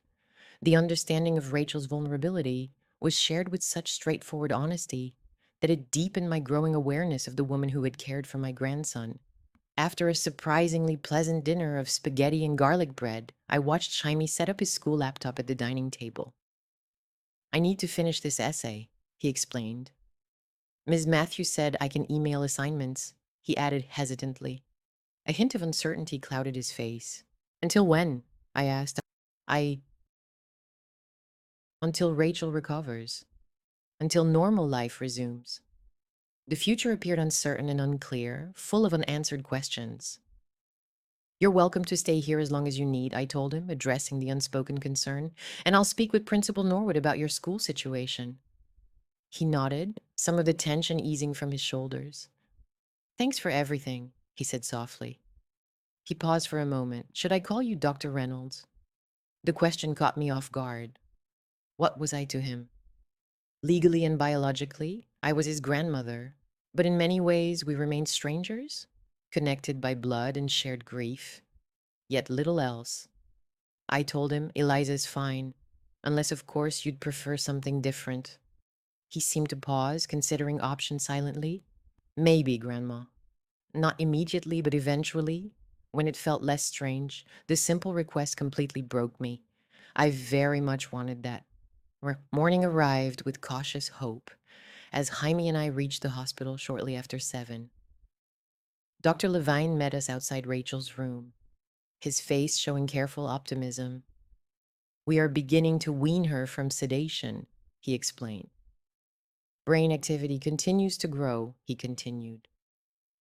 The understanding of Rachel's vulnerability was shared with such straightforward honesty that it deepened my growing awareness of the woman who had cared for my grandson. After a surprisingly pleasant dinner of spaghetti and garlic bread, I watched Jaime set up his school laptop at the dining table. I need to finish this essay, he explained. Ms. Matthews said I can email assignments, he added hesitantly. A hint of uncertainty clouded his face. Until when? I asked. I, until Rachel recovers, until normal life resumes. The future appeared uncertain and unclear, full of unanswered questions. You're welcome to stay here as long as you need, I told him, addressing the unspoken concern, and I'll speak with Principal Norwood about your school situation. He nodded, some of the tension easing from his shoulders. Thanks for everything, he said softly. He paused for a moment. Should I call you Dr. Reynolds? The question caught me off guard. What was I to him? Legally and biologically, I was his grandmother, but in many ways we remained strangers, connected by blood and shared grief, yet little else. I told him, Eliza's fine, unless of course you'd prefer something different. He seemed to pause, considering options silently. Maybe, Grandma. Not immediately, but eventually, when it felt less strange, the simple request completely broke me. I very much wanted that. Morning arrived with cautious hope as Jaime and I reached the hospital shortly after 7. Dr. Levine met us outside Rachel's room, his face showing careful optimism. We are beginning to wean her from sedation, he explained. Brain activity continues to grow, he continued.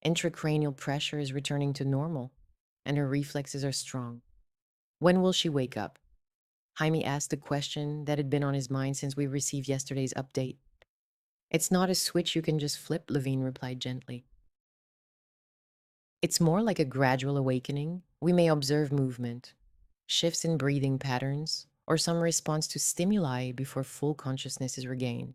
Intracranial pressure is returning to normal, and her reflexes are strong. When will she wake up? Jaime asked the question that had been on his mind since we received yesterday's update. It's not a switch you can just flip, Levine replied gently. It's more like a gradual awakening. We may observe movement, shifts in breathing patterns, or some response to stimuli before full consciousness is regained.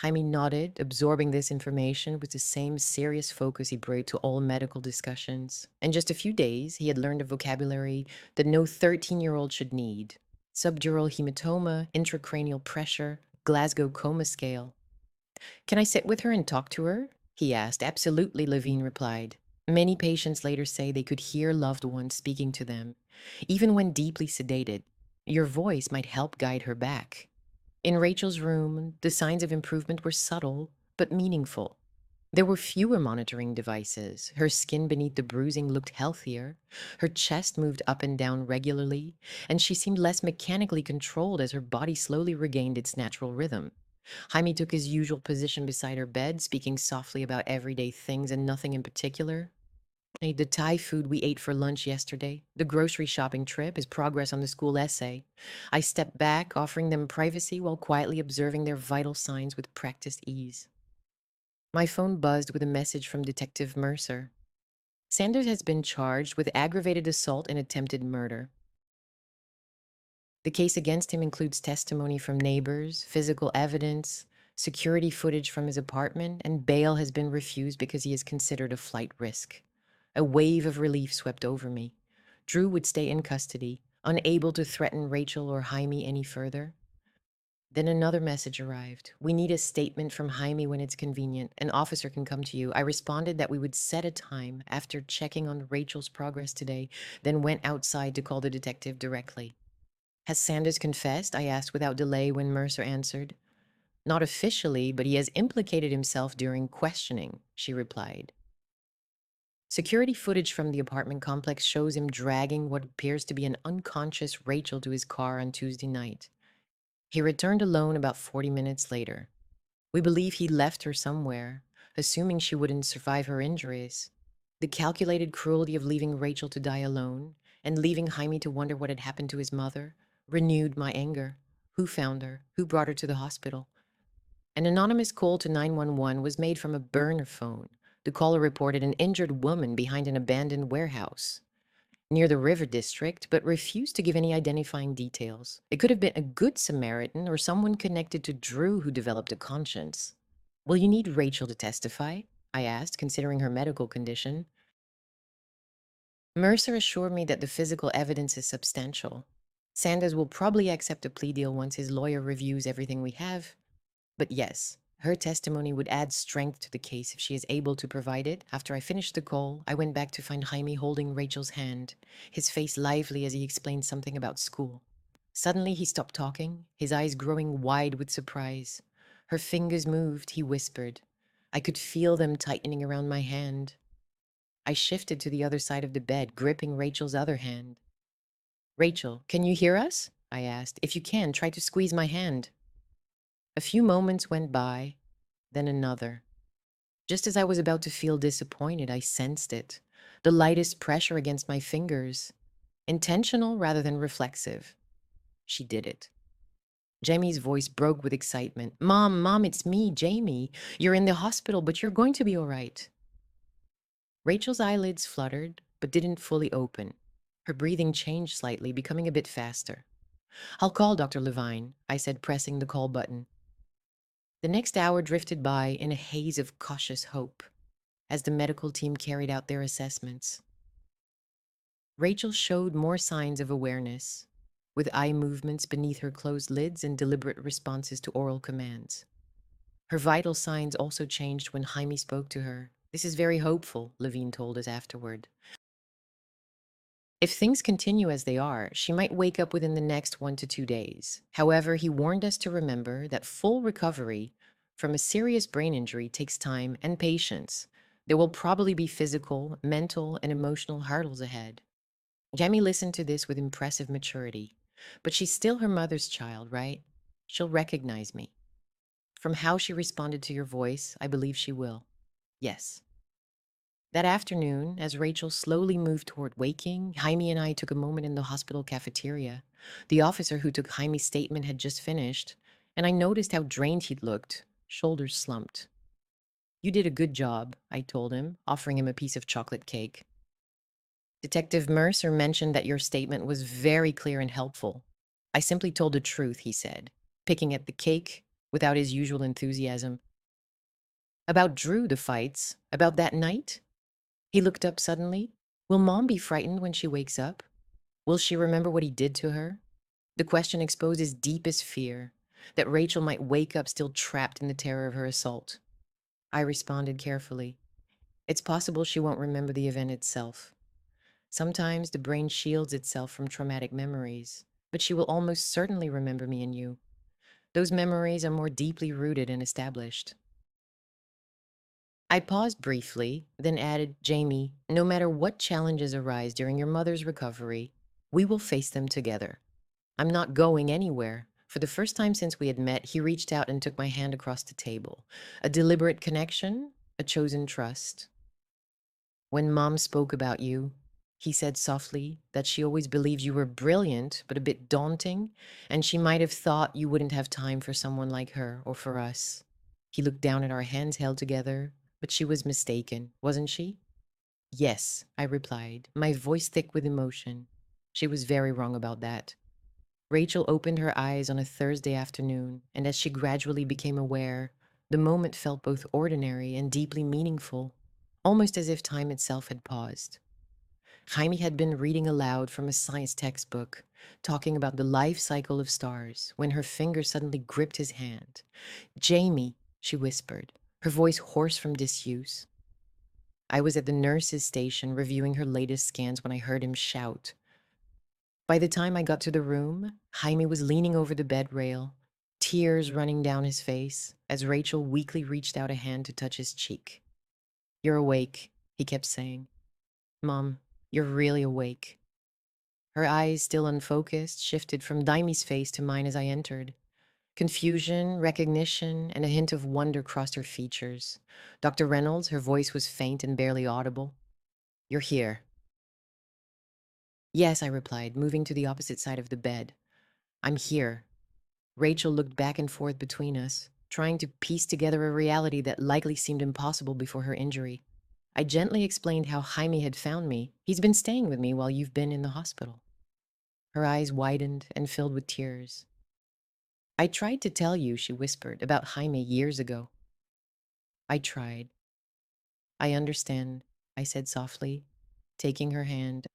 Jaime nodded, absorbing this information with the same serious focus he brought to all medical discussions. In just a few days, he had learned a vocabulary that no 13-year-old should need. Subdural hematoma, intracranial pressure, Glasgow coma scale. Can I sit with her and talk to her? He asked. Absolutely, Levine replied. Many patients later say they could hear loved ones speaking to them, even when deeply sedated. Your voice might help guide her back. In Rachel's room, the signs of improvement were subtle but meaningful. There were fewer monitoring devices. Her skin beneath the bruising looked healthier. Her chest moved up and down regularly, and she seemed less mechanically controlled as her body slowly regained its natural rhythm. Jaime took his usual position beside her bed, speaking softly about everyday things and nothing in particular. The Thai food we ate for lunch yesterday, the grocery shopping trip, his progress on the school essay. I stepped back, offering them privacy while quietly observing their vital signs with practiced ease. My phone buzzed with a message from Detective Mercer. Sanders has been charged with aggravated assault and attempted murder. The case against him includes testimony from neighbors, physical evidence, security footage from his apartment, and bail has been refused because he is considered a flight risk. A wave of relief swept over me. Drew would stay in custody, unable to threaten Rachel or Jaime any further. Then another message arrived. We need a statement from Jaime when it's convenient. An officer can come to you. I responded that we would set a time after checking on Rachel's progress today, then went outside to call the detective directly. Has Sanders confessed? I asked without delay when Mercer answered. Not officially, but he has implicated himself during questioning, she replied. Security footage from the apartment complex shows him dragging what appears to be an unconscious Rachel to his car on Tuesday night. He returned alone about 40 minutes later. We believe he left her somewhere, assuming she wouldn't survive her injuries. The calculated cruelty of leaving Rachel to die alone and leaving Jaime to wonder what had happened to his mother renewed my anger. Who found her? Who brought her to the hospital? An anonymous call to 911 was made from a burner phone. The caller reported an injured woman behind an abandoned warehouse near the River District, but refused to give any identifying details. It could have been a good Samaritan or someone connected to Drew who developed a conscience. Will you need Rachel to testify? I asked, considering her medical condition. Mercer assured me that the physical evidence is substantial. Sanders will probably accept a plea deal once his lawyer reviews everything we have. But yes, her testimony would add strength to the case if she is able to provide it. After I finished the call, I went back to find Jaime holding Rachel's hand, his face lively as he explained something about school. Suddenly, he stopped talking, his eyes growing wide with surprise. Her fingers moved, he whispered. I could feel them tightening around my hand. I shifted to the other side of the bed, gripping Rachel's other hand. Rachel, can you hear us? I asked. If you can, try to squeeze my hand. A few moments went by, then another. Just as I was about to feel disappointed, I sensed it. The lightest pressure against my fingers, intentional rather than reflexive. She did it. Jamie's voice broke with excitement. Mom, it's me, Jamie. You're in the hospital, but you're going to be all right. Rachel's eyelids fluttered, but didn't fully open. Her breathing changed slightly, becoming a bit faster. I'll call Dr. Levine, I said, pressing the call button. The next hour drifted by in a haze of cautious hope as the medical team carried out their assessments. Rachel showed more signs of awareness, with eye movements beneath her closed lids and deliberate responses to oral commands. Her vital signs also changed when Jaime spoke to her. This is very hopeful, Levine told us afterward. If things continue as they are, she might wake up within the next 1 to 2 days. However, he warned us to remember that full recovery from a serious brain injury takes time and patience. There will probably be physical, mental, and emotional hurdles ahead. Jamie listened to this with impressive maturity. But she's still her mother's child, right? She'll recognize me. From how she responded to your voice, I believe she will. Yes. That afternoon, as Rachel slowly moved toward waking, Jaime and I took a moment in the hospital cafeteria. The officer who took Jaime's statement had just finished, and I noticed how drained he'd looked, shoulders slumped. You did a good job, I told him, offering him a piece of chocolate cake. Detective Mercer mentioned that your statement was very clear and helpful. I simply told the truth, he said, picking at the cake without his usual enthusiasm. About Drew, the fights, about that night? He looked up suddenly. Will Mom be frightened when she wakes up? Will she remember what he did to her? The question exposed his deepest fear, that Rachel might wake up still trapped in the terror of her assault. I responded carefully. It's possible she won't remember the event itself. Sometimes the brain shields itself from traumatic memories, but she will almost certainly remember me and you. Those memories are more deeply rooted and established. I paused briefly, then added, Jamie, no matter what challenges arise during your mother's recovery, we will face them together. I'm not going anywhere. For the first time since we had met, he reached out and took my hand across the table. A deliberate connection, a chosen trust. When Mom spoke about you, he said softly that she always believed you were brilliant, but a bit daunting, and she might have thought you wouldn't have time for someone like her or for us. He looked down at our hands held together, but she was mistaken, wasn't she? Yes, I replied, my voice thick with emotion. She was very wrong about that. Rachel opened her eyes on a Thursday afternoon, and as she gradually became aware, the moment felt both ordinary and deeply meaningful, almost as if time itself had paused. Jaime had been reading aloud from a science textbook, talking about the life cycle of stars, when her finger suddenly gripped his hand. Jamie, she whispered, her voice hoarse from disuse. I was at the nurse's station reviewing her latest scans when I heard him shout. By the time I got to the room, Jaime was leaning over the bed rail, tears running down his face, as Rachel weakly reached out a hand to touch his cheek. You're awake, he kept saying. Mom, you're really awake. Her eyes, still unfocused, shifted from Daime's face to mine as I entered. Confusion, recognition, and a hint of wonder crossed her features. Dr. Reynolds, her voice was faint and barely audible. You're here. Yes, I replied, moving to the opposite side of the bed. I'm here. Rachel looked back and forth between us, trying to piece together a reality that likely seemed impossible before her injury. I gently explained how Jaime had found me. He's been staying with me while you've been in the hospital. Her eyes widened and filled with tears. I tried to tell you, she whispered, about Jaime years ago. I tried. I understand, I said softly, taking her hand.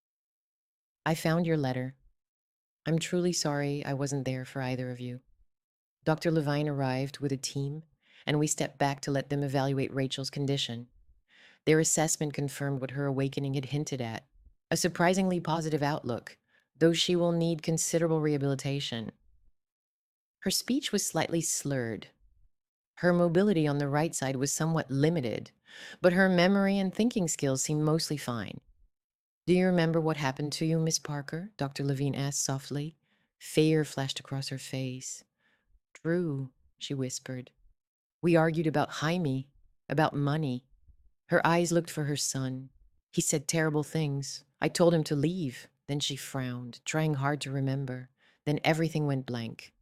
I found your letter. I'm truly sorry I wasn't there for either of you. Dr. Levine arrived with a team, and we stepped back to let them evaluate Rachel's condition. Their assessment confirmed what her awakening had hinted at, a surprisingly positive outlook, though she will need considerable rehabilitation. Her speech was slightly slurred. Her mobility on the right side was somewhat limited, but her memory and thinking skills seemed mostly fine. Do you remember what happened to you, Miss Parker? Dr. Levine asked softly. Fear flashed across her face. True, she whispered. We argued about Jaime, about money. Her eyes looked for her son. He said terrible things. I told him to leave. Then she frowned, trying hard to remember. Then everything went blank.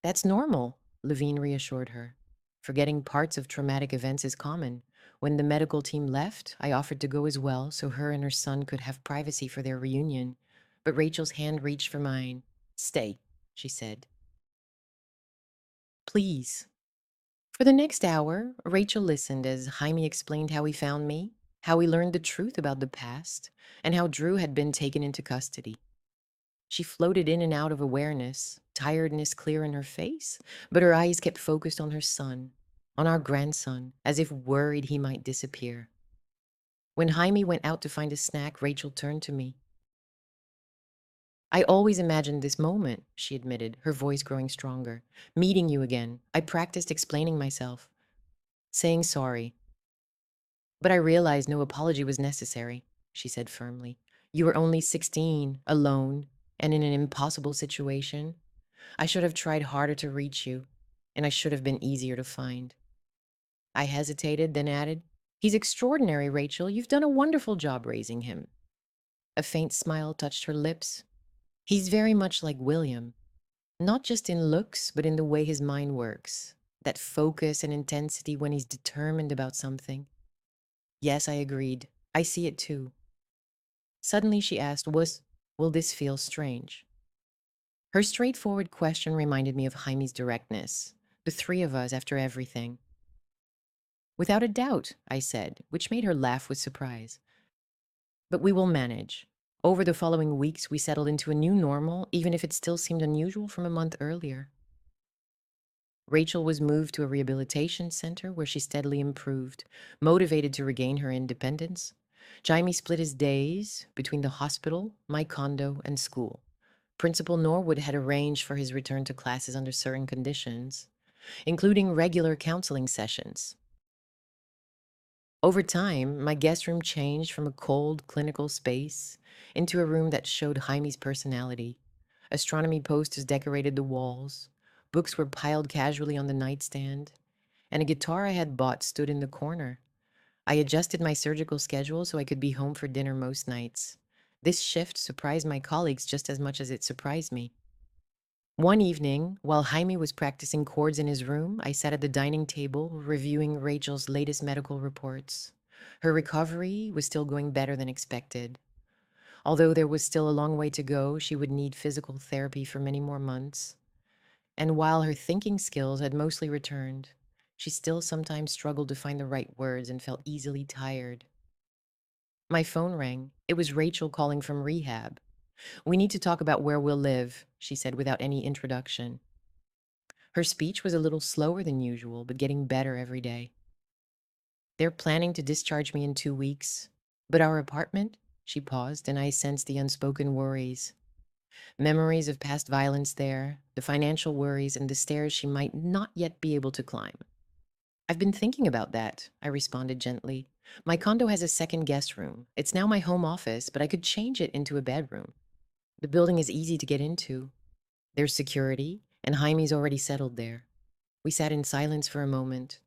That's normal, Levine reassured her. Forgetting parts of traumatic events is common. When the medical team left, I offered to go as well so her and her son could have privacy for their reunion. But Rachel's hand reached for mine. Stay, she said. Please. For the next hour, Rachel listened as Jaime explained how he found me, how he learned the truth about the past, and how Drew had been taken into custody. She floated in and out of awareness, tiredness clear in her face, but her eyes kept focused on her son, on our grandson, as if worried he might disappear. When Jaime went out to find a snack, Rachel turned to me. I always imagined this moment, she admitted, her voice growing stronger. Meeting you again. I practiced explaining myself, saying sorry. But I realized no apology was necessary, she said firmly. You were only 16, alone, and in an impossible situation. I should have tried harder to reach you, and I should have been easier to find. I hesitated, then added, He's extraordinary, Rachel. You've done a wonderful job raising him. A faint smile touched her lips. He's very much like William, not just in looks, but in the way his mind works. That focus and intensity when he's determined about something. Yes, I agreed. I see it too. Suddenly she asked, Will this feel strange? Her straightforward question reminded me of Jaime's directness. The three of us after everything. Without a doubt, I said, which made her laugh with surprise. But we will manage. Over the following weeks, we settled into a new normal, even if it still seemed unusual from a month earlier. Rachel was moved to a rehabilitation center where she steadily improved, motivated to regain her independence. Jaime split his days between the hospital, my condo, and school. Principal Norwood had arranged for his return to classes under certain conditions, including regular counseling sessions. Over time, my guest room changed from a cold, clinical space into a room that showed Jaime's personality. Astronomy posters decorated the walls, books were piled casually on the nightstand, and a guitar I had bought stood in the corner. I adjusted my surgical schedule so I could be home for dinner most nights. This shift surprised my colleagues just as much as it surprised me. One evening, while Jaime was practicing chords in his room, I sat at the dining table reviewing Rachel's latest medical reports. Her recovery was still going better than expected. Although there was still a long way to go, she would need physical therapy for many more months. And while her thinking skills had mostly returned, she still sometimes struggled to find the right words and felt easily tired. My phone rang. It was Rachel calling from rehab. We need to talk about where we'll live, she said without any introduction. Her speech was a little slower than usual, but getting better every day. They're planning to discharge me in 2 weeks. But our apartment? She paused, and I sensed the unspoken worries. Memories of past violence there, the financial worries, and the stairs she might not yet be able to climb. I've been thinking about that, I responded gently. My condo has a second guest room. It's now my home office, but I could change it into a bedroom. The building is easy to get into. There's security, and Jaime's already settled there. We sat in silence for a moment.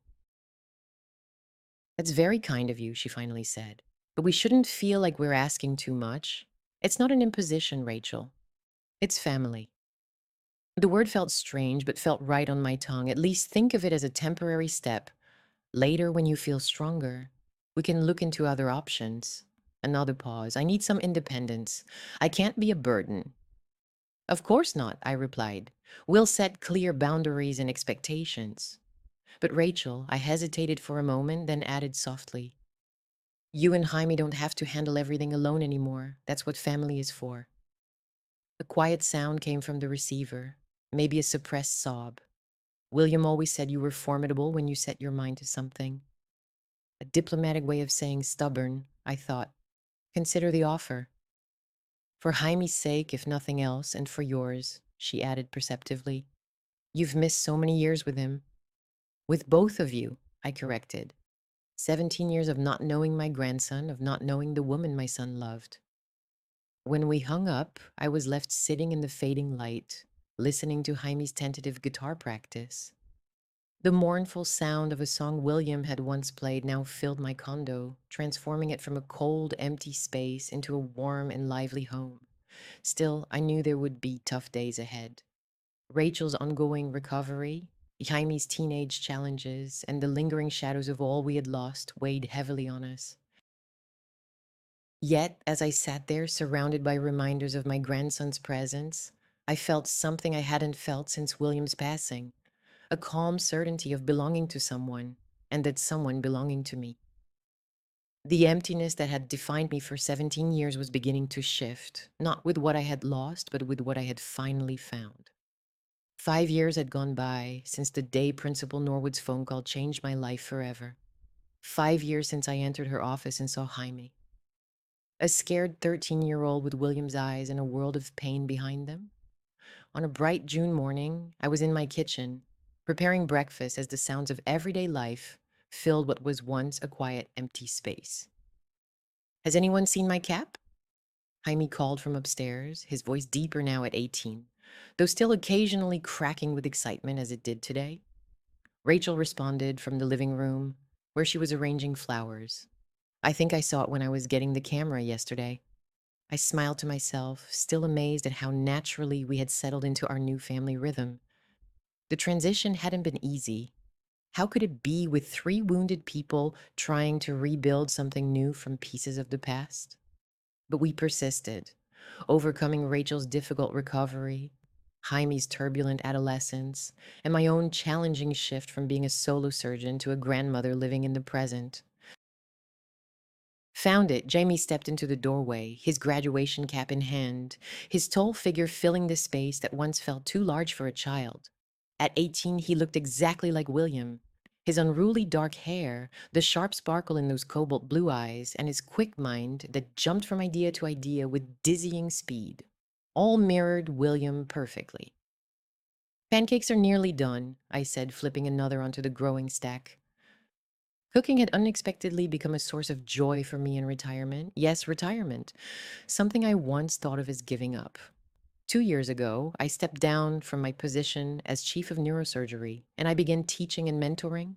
That's very kind of you, she finally said. But we shouldn't feel like we're asking too much. It's not an imposition, Rachel. It's family. The word felt strange, but felt right on my tongue. At least think of it as a temporary step. Later, when you feel stronger, we can look into other options. Another pause. I need some independence. I can't be a burden. Of course not, I replied. We'll set clear boundaries and expectations. But Rachel, I hesitated for a moment, then added softly, You and Jaime don't have to handle everything alone anymore. That's what family is for. A quiet sound came from the receiver, maybe a suppressed sob. William always said you were formidable when you set your mind to something. A diplomatic way of saying stubborn, I thought. Consider the offer. For Jaime's sake, if nothing else, and for yours, she added perceptively. You've missed so many years with him. With both of you, I corrected. 17 years of not knowing my grandson, of not knowing the woman my son loved. When we hung up, I was left sitting in the fading light, listening to Jaime's tentative guitar practice. The mournful sound of a song William had once played now filled my condo, transforming it from a cold, empty space into a warm and lively home. Still, I knew there would be tough days ahead. Rachel's ongoing recovery, Jaime's teenage challenges, and the lingering shadows of all we had lost weighed heavily on us. Yet, as I sat there surrounded by reminders of my grandson's presence, I felt something I hadn't felt since William's passing, a calm certainty of belonging to someone, and that someone belonging to me. The emptiness that had defined me for 17 years was beginning to shift, not with what I had lost, but with what I had finally found. 5 years had gone by since the day Principal Norwood's phone call changed my life forever. 5 years since I entered her office and saw Jaime, a scared 13-year-old with William's eyes and a world of pain behind them. On a bright June morning, I was in my kitchen, preparing breakfast as the sounds of everyday life filled what was once a quiet, empty space. Has anyone seen my cap? Jaime called from upstairs, his voice deeper now at 18, though still occasionally cracking with excitement as it did today. Rachel responded from the living room, where she was arranging flowers. I think I saw it when I was getting the camera yesterday. I smiled to myself, still amazed at how naturally we had settled into our new family rhythm. The transition hadn't been easy. How could it be with three wounded people trying to rebuild something new from pieces of the past? But we persisted, overcoming Rachel's difficult recovery, Jaime's turbulent adolescence, and my own challenging shift from being a solo surgeon to a grandmother living in the present. Found it, Jamie stepped into the doorway, his graduation cap in hand, his tall figure filling the space that once felt too large for a child. At 18, he looked exactly like William. His unruly dark hair, the sharp sparkle in those cobalt blue eyes, and his quick mind that jumped from idea to idea with dizzying speed. All mirrored William perfectly. Pancakes are nearly done, I said, flipping another onto the growing stack. Cooking had unexpectedly become a source of joy for me in retirement. Yes, retirement. Something I once thought of as giving up. 2 years ago, I stepped down from my position as chief of neurosurgery and I began teaching and mentoring.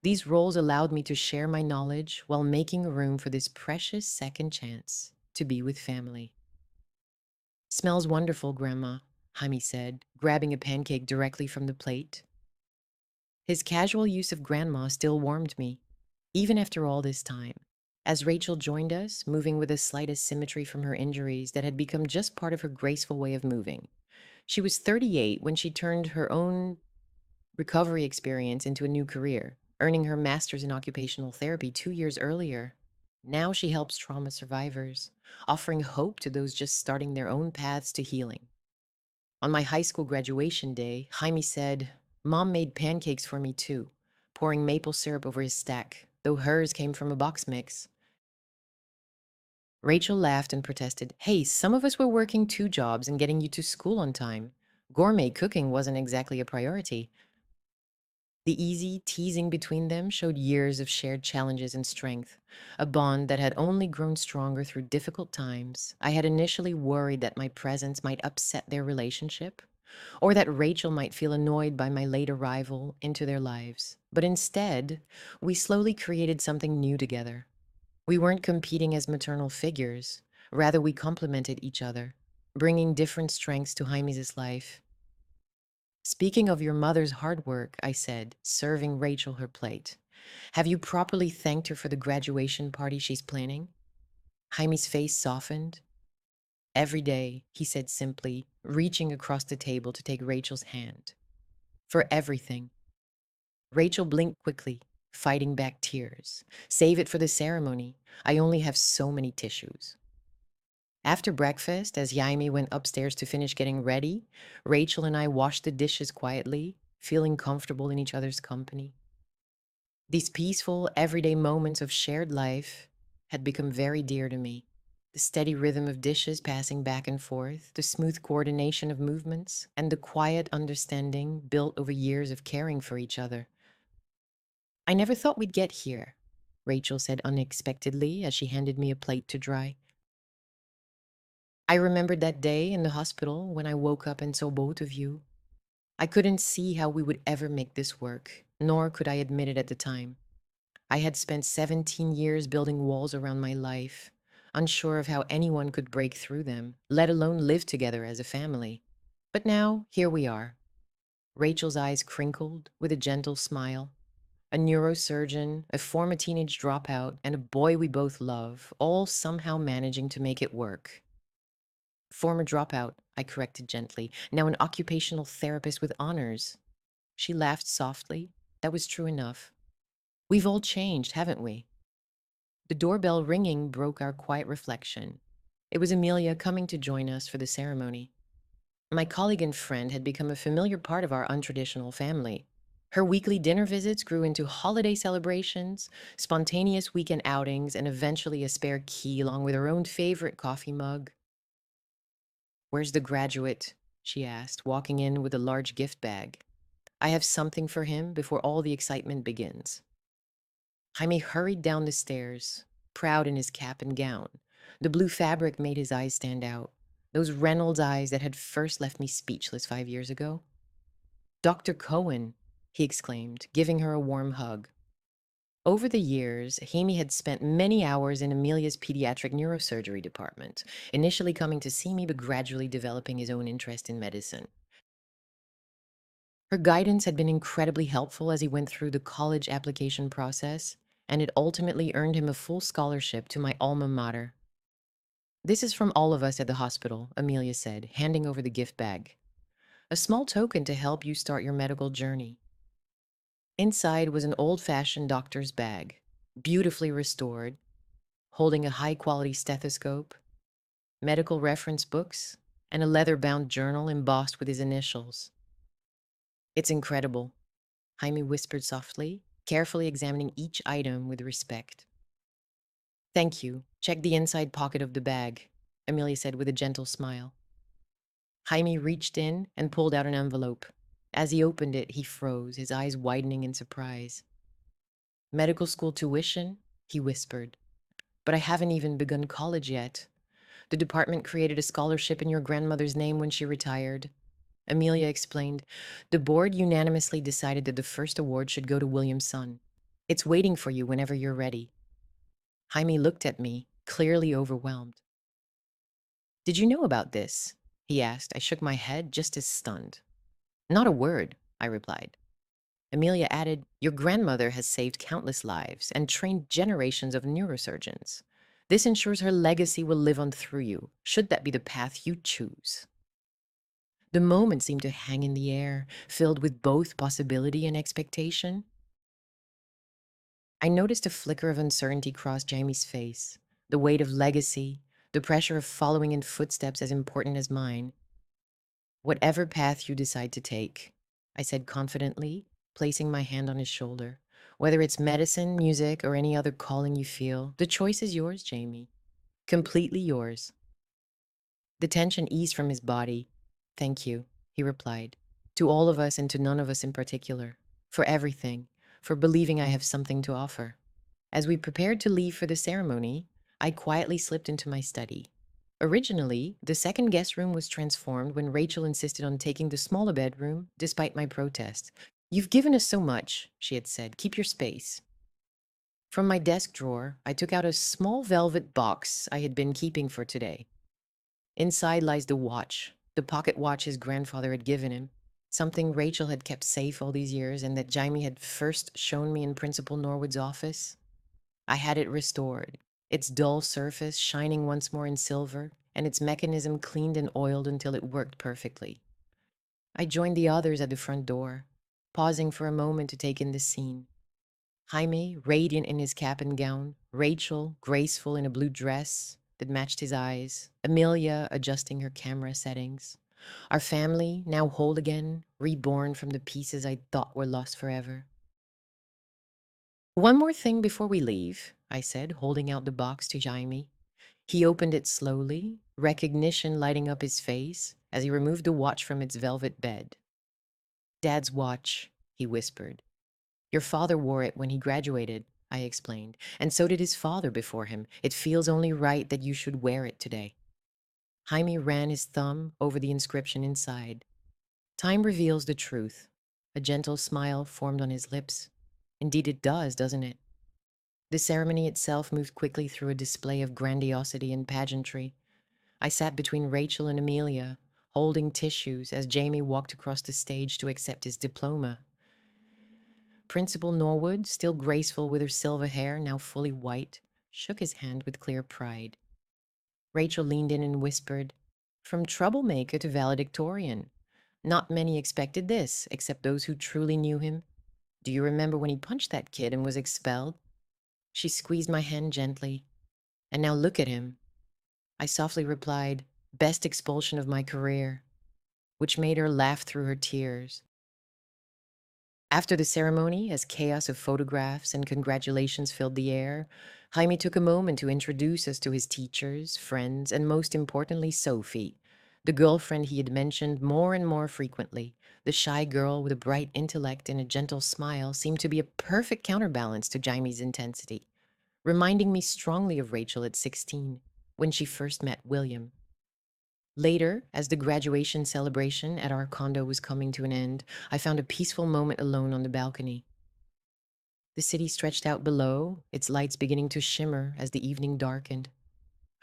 These roles allowed me to share my knowledge while making room for this precious second chance to be with family. Smells wonderful, Grandma, Jaime said, grabbing a pancake directly from the plate. His casual use of grandma still warmed me, even after all this time. As Rachel joined us, moving with the slightest symmetry from her injuries that had become just part of her graceful way of moving. She was 38 when she turned her own recovery experience into a new career, earning her master's in occupational therapy 2 years earlier. Now she helps trauma survivors, offering hope to those just starting their own paths to healing. On my high school graduation day, Jaime said, Mom made pancakes for me too, pouring maple syrup over his stack, though hers came from a box mix. Rachel laughed and protested, Hey, some of us were working 2 jobs and getting you to school on time. Gourmet cooking wasn't exactly a priority. The easy teasing between them showed years of shared challenges and strength, a bond that had only grown stronger through difficult times. I had initially worried that my presence might upset their relationship, or that Rachel might feel annoyed by my late arrival into their lives. But instead, we slowly created something new together. We weren't competing as maternal figures. Rather, we complemented each other, bringing different strengths to Jaime's life. Speaking of your mother's hard work, I said, serving Rachel her plate. Have you properly thanked her for the graduation party she's planning? Jaime's face softened. Every day, he said simply, reaching across the table to take Rachel's hand. For everything. Rachel blinked quickly, fighting back tears. Save it for the ceremony. I only have so many tissues. After breakfast, as Jaime went upstairs to finish getting ready, Rachel and I washed the dishes quietly, feeling comfortable in each other's company. These peaceful, everyday moments of shared life had become very dear to me. The steady rhythm of dishes passing back and forth, the smooth coordination of movements, and the quiet understanding built over years of caring for each other. I never thought we'd get here, Rachel said unexpectedly as she handed me a plate to dry. I remembered that day in the hospital when I woke up and saw both of you. I couldn't see how we would ever make this work, nor could I admit it at the time. I had spent 17 years building walls around my life, unsure of how anyone could break through them, let alone live together as a family. But now, here we are. Rachel's eyes crinkled with a gentle smile. A neurosurgeon, a former teenage dropout, and a boy we both love, all somehow managing to make it work. Former dropout, I corrected gently, now an occupational therapist with honors. She laughed softly. That was true enough. We've all changed, haven't we? The doorbell ringing broke our quiet reflection. It was Amelia coming to join us for the ceremony. My colleague and friend had become a familiar part of our untraditional family. Her weekly dinner visits grew into holiday celebrations, spontaneous weekend outings, and eventually a spare key along with her own favorite coffee mug. "Where's the graduate?" she asked, walking in with a large gift bag. "I have something for him before all the excitement begins." Jaime hurried down the stairs, proud in his cap and gown. The blue fabric made his eyes stand out, those Reynolds eyes that had first left me speechless 5 years ago. "Dr. Cohen," he exclaimed, giving her a warm hug. Over the years, Jaime had spent many hours in Amelia's pediatric neurosurgery department, initially coming to see me but gradually developing his own interest in medicine. Her guidance had been incredibly helpful as he went through the college application process, and it ultimately earned him a full scholarship to my alma mater. "This is from all of us at the hospital," Amelia said, handing over the gift bag. "A small token to help you start your medical journey." Inside was an old-fashioned doctor's bag, beautifully restored, holding a high-quality stethoscope, medical reference books, and a leather-bound journal embossed with his initials. "It's incredible," Jaime whispered softly, carefully examining each item with respect. "Thank you. Check the inside pocket of the bag," Amelia said with a gentle smile. Jaime reached in and pulled out an envelope. As he opened it, he froze, his eyes widening in surprise. "Medical school tuition?" he whispered. "But I haven't even begun college yet. The department created a scholarship in your grandmother's name when she retired." Amelia explained, "The board unanimously decided that the first award should go to William's son. It's waiting for you whenever you're ready." Jaime looked at me, clearly overwhelmed. "Did you know about this?" he asked. I shook my head, just as stunned. "Not a word," I replied. Amelia added, "Your grandmother has saved countless lives and trained generations of neurosurgeons. This ensures her legacy will live on through you, should that be the path you choose." The moment seemed to hang in the air, filled with both possibility and expectation. I noticed a flicker of uncertainty cross Jamie's face, the weight of legacy, the pressure of following in footsteps as important as mine. "Whatever path you decide to take," I said confidently, placing my hand on his shoulder. "Whether it's medicine, music, or any other calling you feel, the choice is yours, Jamie. Completely yours." The tension eased from his body. "Thank you," he replied. "To all of us and to none of us in particular. For everything. For believing I have something to offer." As we prepared to leave for the ceremony, I quietly slipped into my study. Originally, the second guest room was transformed when Rachel insisted on taking the smaller bedroom, despite my protest. "You've given us so much," she had said. "Keep your space." From my desk drawer, I took out a small velvet box I had been keeping for today. Inside lies the watch, the pocket watch his grandfather had given him, something Rachel had kept safe all these years and that Jaime had first shown me in Principal Norwood's office. I had it restored, its dull surface shining once more in silver, and its mechanism cleaned and oiled until it worked perfectly. I joined the others at the front door, pausing for a moment to take in the scene. Jaime, radiant in his cap and gown, Rachel, graceful in a blue dress that matched his eyes, Amelia adjusting her camera settings. Our family, now whole again, reborn from the pieces I thought were lost forever. "One more thing before we leave," I said, holding out the box to Jaime. He opened it slowly, recognition lighting up his face as he removed the watch from its velvet bed. "Dad's watch," he whispered. "Your father wore it when he graduated," I explained, "and so did his father before him. It feels only right that you should wear it today." Jaime ran his thumb over the inscription inside. Time reveals the truth. A gentle smile formed on his lips. Indeed it does, doesn't it? The ceremony itself moved quickly through a display of grandiosity and pageantry. I sat between Rachel and Amelia, holding tissues as Jamie walked across the stage to accept his diploma. Principal Norwood, still graceful with her silver hair, now fully white, shook his hand with clear pride. Rachel leaned in and whispered, "From troublemaker to valedictorian. Not many expected this, except those who truly knew him. Do you remember when he punched that kid and was expelled?" She squeezed my hand gently. "And now look at him." I softly replied, "Best expulsion of my career," which made her laugh through her tears. After the ceremony, as chaos of photographs and congratulations filled the air, Jaime took a moment to introduce us to his teachers, friends, and most importantly, Sophie, the girlfriend he had mentioned more and more frequently. The shy girl with a bright intellect and a gentle smile seemed to be a perfect counterbalance to Jaime's intensity, reminding me strongly of Rachel at 16, when she first met William. Later, as the graduation celebration at our condo was coming to an end, I found a peaceful moment alone on the balcony. The city stretched out below, its lights beginning to shimmer as the evening darkened.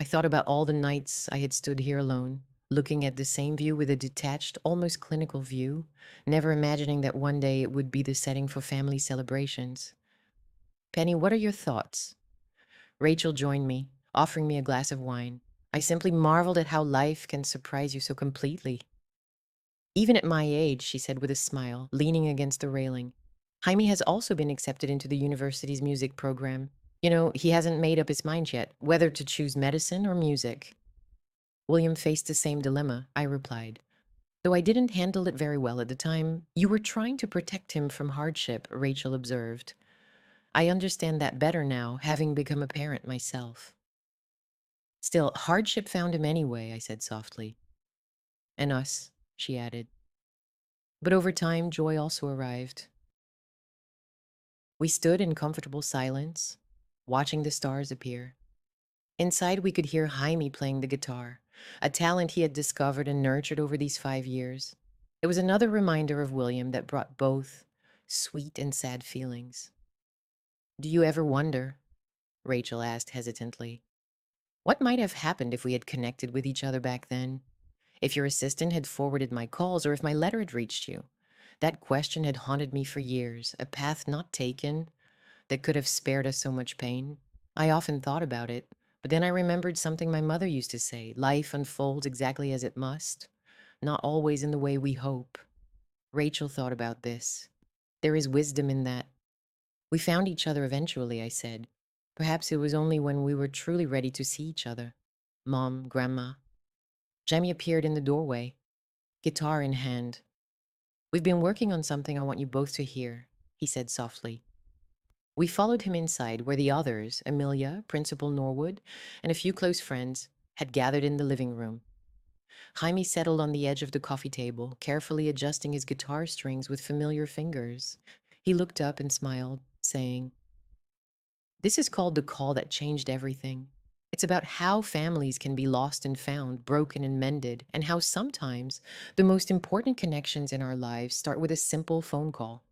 I thought about all the nights I had stood here alone, looking at the same view with a detached, almost clinical view, never imagining that one day it would be the setting for family celebrations. "Penny, what are your thoughts?" Rachel joined me, offering me a glass of wine. I simply marveled at how life can surprise you so completely. "Even at my age," she said with a smile, leaning against the railing, "Jaime has also been accepted into the university's music program. You know, he hasn't made up his mind yet, whether to choose medicine or music." "William faced the same dilemma," I replied, "though I didn't handle it very well at the time." "You were trying to protect him from hardship," Rachel observed. "I understand that better now, having become a parent myself." "Still, hardship found him anyway," I said softly. "And us," she added. But over time, joy also arrived. We stood in comfortable silence, watching the stars appear. Inside, we could hear Jaime playing the guitar, a talent he had discovered and nurtured over these 5 years. It was another reminder of William that brought both sweet and sad feelings. "Do you ever wonder," Rachel asked hesitantly, "what might have happened if we had connected with each other back then? If your assistant had forwarded my calls or if my letter had reached you?" That question had haunted me for years, a path not taken that could have spared us so much pain. I often thought about it, but then I remembered something my mother used to say: life unfolds exactly as it must, not always in the way we hope. Rachel thought about this. There is wisdom in that. "We found each other eventually," I said. "Perhaps it was only when we were truly ready to see each other. Mom, Grandma." Jamie appeared in the doorway, guitar in hand. "We've been working on something I want you both to hear," he said softly. We followed him inside, where the others, Amelia, Principal Norwood, and a few close friends, had gathered in the living room. Jaime settled on the edge of the coffee table, carefully adjusting his guitar strings with familiar fingers. He looked up and smiled, saying, "This is called the call that changed everything. It's about how families can be lost and found, broken and mended, and how sometimes the most important connections in our lives start with a simple phone call."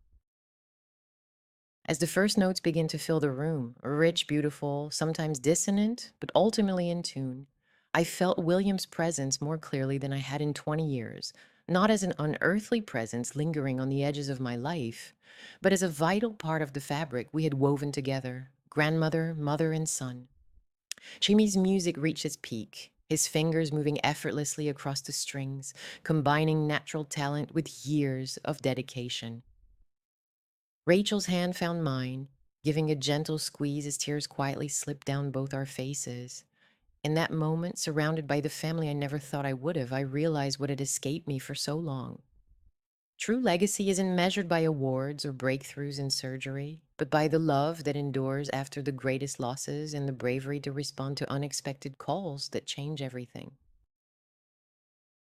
As the first notes begin to fill the room, rich, beautiful, sometimes dissonant, but ultimately in tune, I felt William's presence more clearly than I had in 20 years, not as an unearthly presence lingering on the edges of my life, but as a vital part of the fabric we had woven together, grandmother, mother, and son. Jimmy's music reached its peak, his fingers moving effortlessly across the strings, combining natural talent with years of dedication. Rachel's hand found mine, giving a gentle squeeze as tears quietly slipped down both our faces. In that moment, surrounded by the family I never thought I would have, I realized what had escaped me for so long. True legacy isn't measured by awards or breakthroughs in surgery, but by the love that endures after the greatest losses and the bravery to respond to unexpected calls that change everything.